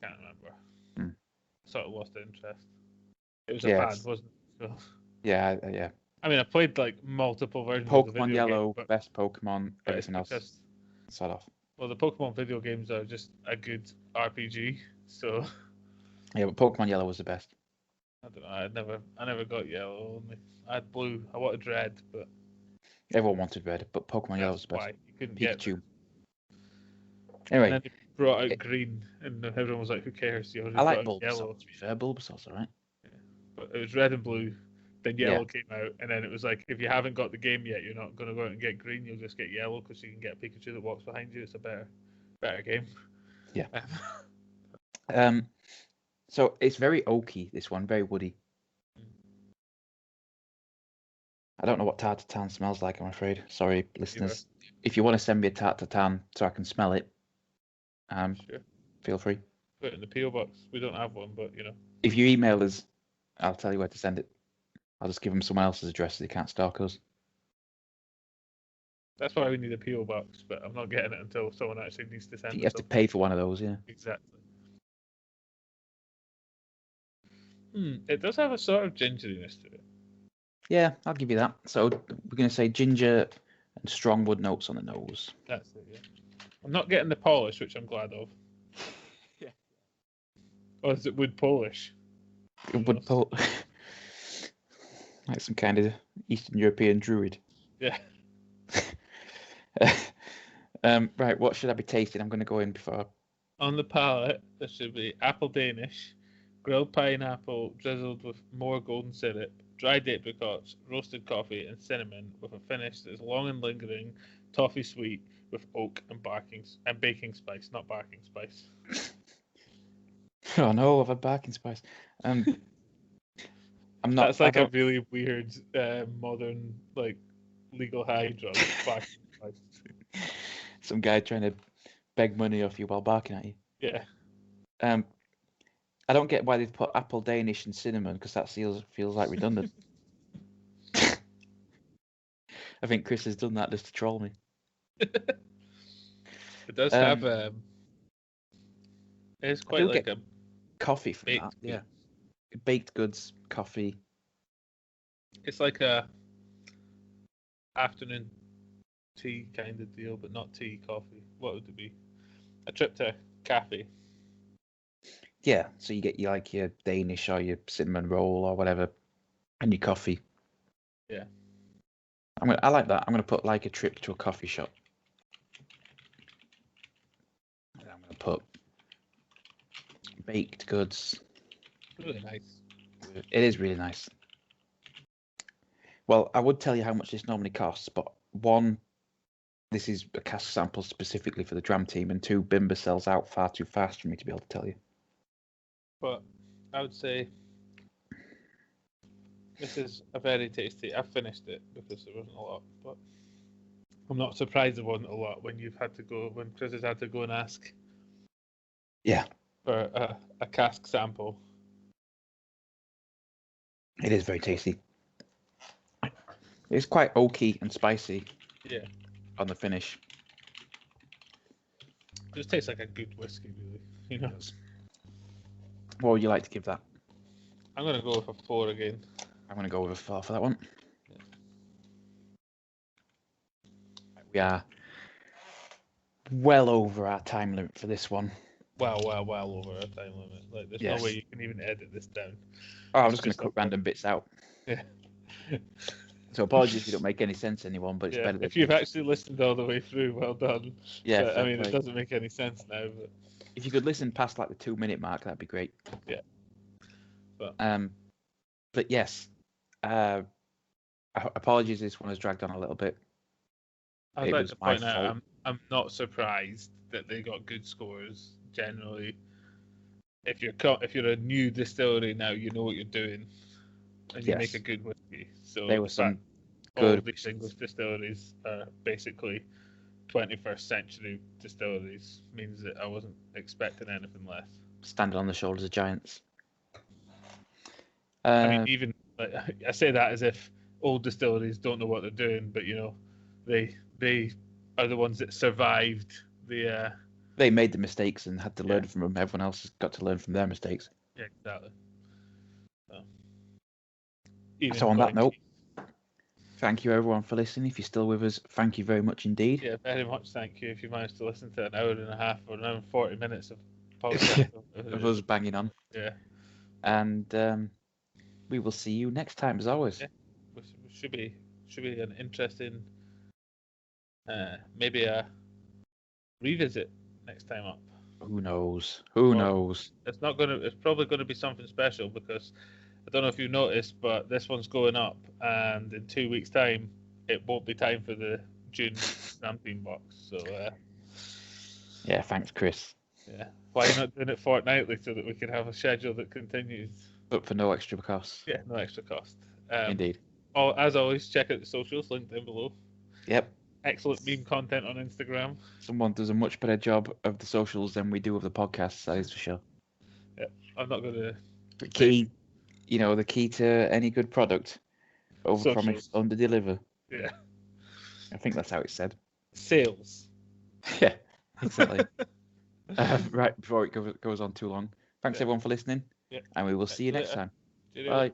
Can't remember. Sort of lost interest. It was a fad, wasn't it? So... Yeah. I mean, I played multiple versions Pokemon of the video Yellow, game, best Pokemon, everything else. Sort of. Well, the Pokemon video games are just a good RPG, so. Yeah, but Pokemon Yellow was the best. I don't know. I never got Yellow. I had Blue. I wanted Red, but. Everyone wanted Red, but Pokemon Yellow was the best. Why you couldn't Pikachu. get. Anyway. And then they brought out Green, and everyone was like, "Who cares?" I like Bulbasaur. To be fair, Bulbasaur's alright. Yeah. But it was Red and Blue. Then Yellow came out, and then it was like, if you haven't got the game yet, you're not going to go out and get Green. You'll just get Yellow because you can get a Pikachu that walks behind you. It's a better game. Yeah. So it's very oaky. This one, very woody. I don't know what tartatan smells like, I'm afraid. Sorry, listeners. If you want to send me a tartatan so I can smell it, Sure. feel free. Put it in the PO box. We don't have one, but If you email us, I'll tell you where to send it. I'll just give them someone else's address so they can't stalk us. That's why we need a PO box, but I'm not getting it until someone actually needs to send it. You have to pay for one of those, yeah. Exactly. It does have a sort of gingeriness to it. Yeah, I'll give you that. So we're going to say ginger and strong wood notes on the nose. That's it, yeah. I'm not getting the polish, which I'm glad of. Yeah. Or is it wood polish? Wood like some kind of Eastern European druid. Yeah. Right, what should I be tasting? I'm going to go in before. On the palate, there should be apple Danish, grilled pineapple drizzled with more golden syrup, dried apricots, roasted coffee, and cinnamon, with a finish that is long and lingering, toffee sweet with oak and baking spice, not barking spice. Oh no, I've had barking spice. I'm not. That's like a really weird modern legal high drug. Barking spice. Some guy trying to beg money off you while barking at you. Yeah. I don't get why they've put apple Danish and cinnamon, because that feels like redundant. I think Chris has done that just to troll me. It does have it's quite like a coffee from that. Goods. Yeah, baked goods, coffee. It's like a afternoon tea kind of deal, but not tea, coffee. What would it be? A trip to a cafe. Yeah, so you get your Danish or your cinnamon roll or whatever, and your coffee. Yeah. I like that. I'm gonna put like a trip to a coffee shop. And I'm gonna put baked goods. Really nice. It is really nice. Well, I would tell you how much this normally costs, but one, this is a cask sample specifically for the Dram Team, and two, Bimber sells out far too fast for me to be able to tell you. But I would say this is a very tasty. I finished it because there wasn't a lot, but I'm not surprised there wasn't a lot when Chris has had to go and ask. Yeah. For a cask sample. It is very tasty. It's quite oaky and spicy. Yeah. On the finish. It just tastes like a good whiskey, really. What would you like to give that? I'm going to go with a 4 again. I'm going to go with a 4 for that one. Yeah. We are well over our time limit for this one. Well over our time limit. There's no way you can even edit this down. Oh, I'm just going to cut random bits out. Yeah. So apologies if you don't make any sense, anyone, but it's better than... If you've actually listened all the way through, well done. Yeah, but, it doesn't make any sense now. But... If you could listen past the 2-minute mark, that'd be great. Yeah. But yes, apologies. This one has dragged on a little bit. I'd like to point out, I'm not surprised that they got good scores generally. If you're a new distillery now, you know what you're doing, and you make a good whiskey. So there were some all of these English distilleries are basically 21st century distilleries. Means that I wasn't expecting anything less. Standing on the shoulders of giants. I mean, even I say that as if old distilleries don't know what they're doing, but they are the ones that survived the. They made the mistakes and had to learn from them. Everyone else has got to learn from their mistakes. Yeah, exactly. So on that note, thank you everyone for listening. If you're still with us, thank you very much indeed. Yeah, very much thank you if you managed to listen to an hour and a half or an hour and 40 minutes of podcast of us banging on. Yeah. And we will see you next time, as always. Yeah. Should be an interesting, maybe a revisit next time up. Who knows? Who knows? It's probably gonna be something special because I don't know if you noticed, but this one's going up, and in 2 weeks' time, it won't be time for the June Dram Team box. So. Yeah, thanks, Chris. Yeah. Why are you not doing it fortnightly so that we can have a schedule that continues? But for no extra cost. Yeah, no extra cost. Indeed. as always, check out the socials linked down below. Yep. Excellent meme content on Instagram. Someone does a much better job of the socials than we do of the podcast, that is for sure. Yeah, I'm not going to... The key to any good product, overpromise, underdeliver. Yeah. I think that's how it's said. Sales. Yeah, exactly. Right, before it goes on too long, thanks everyone for listening, and we will see you next time. Bye.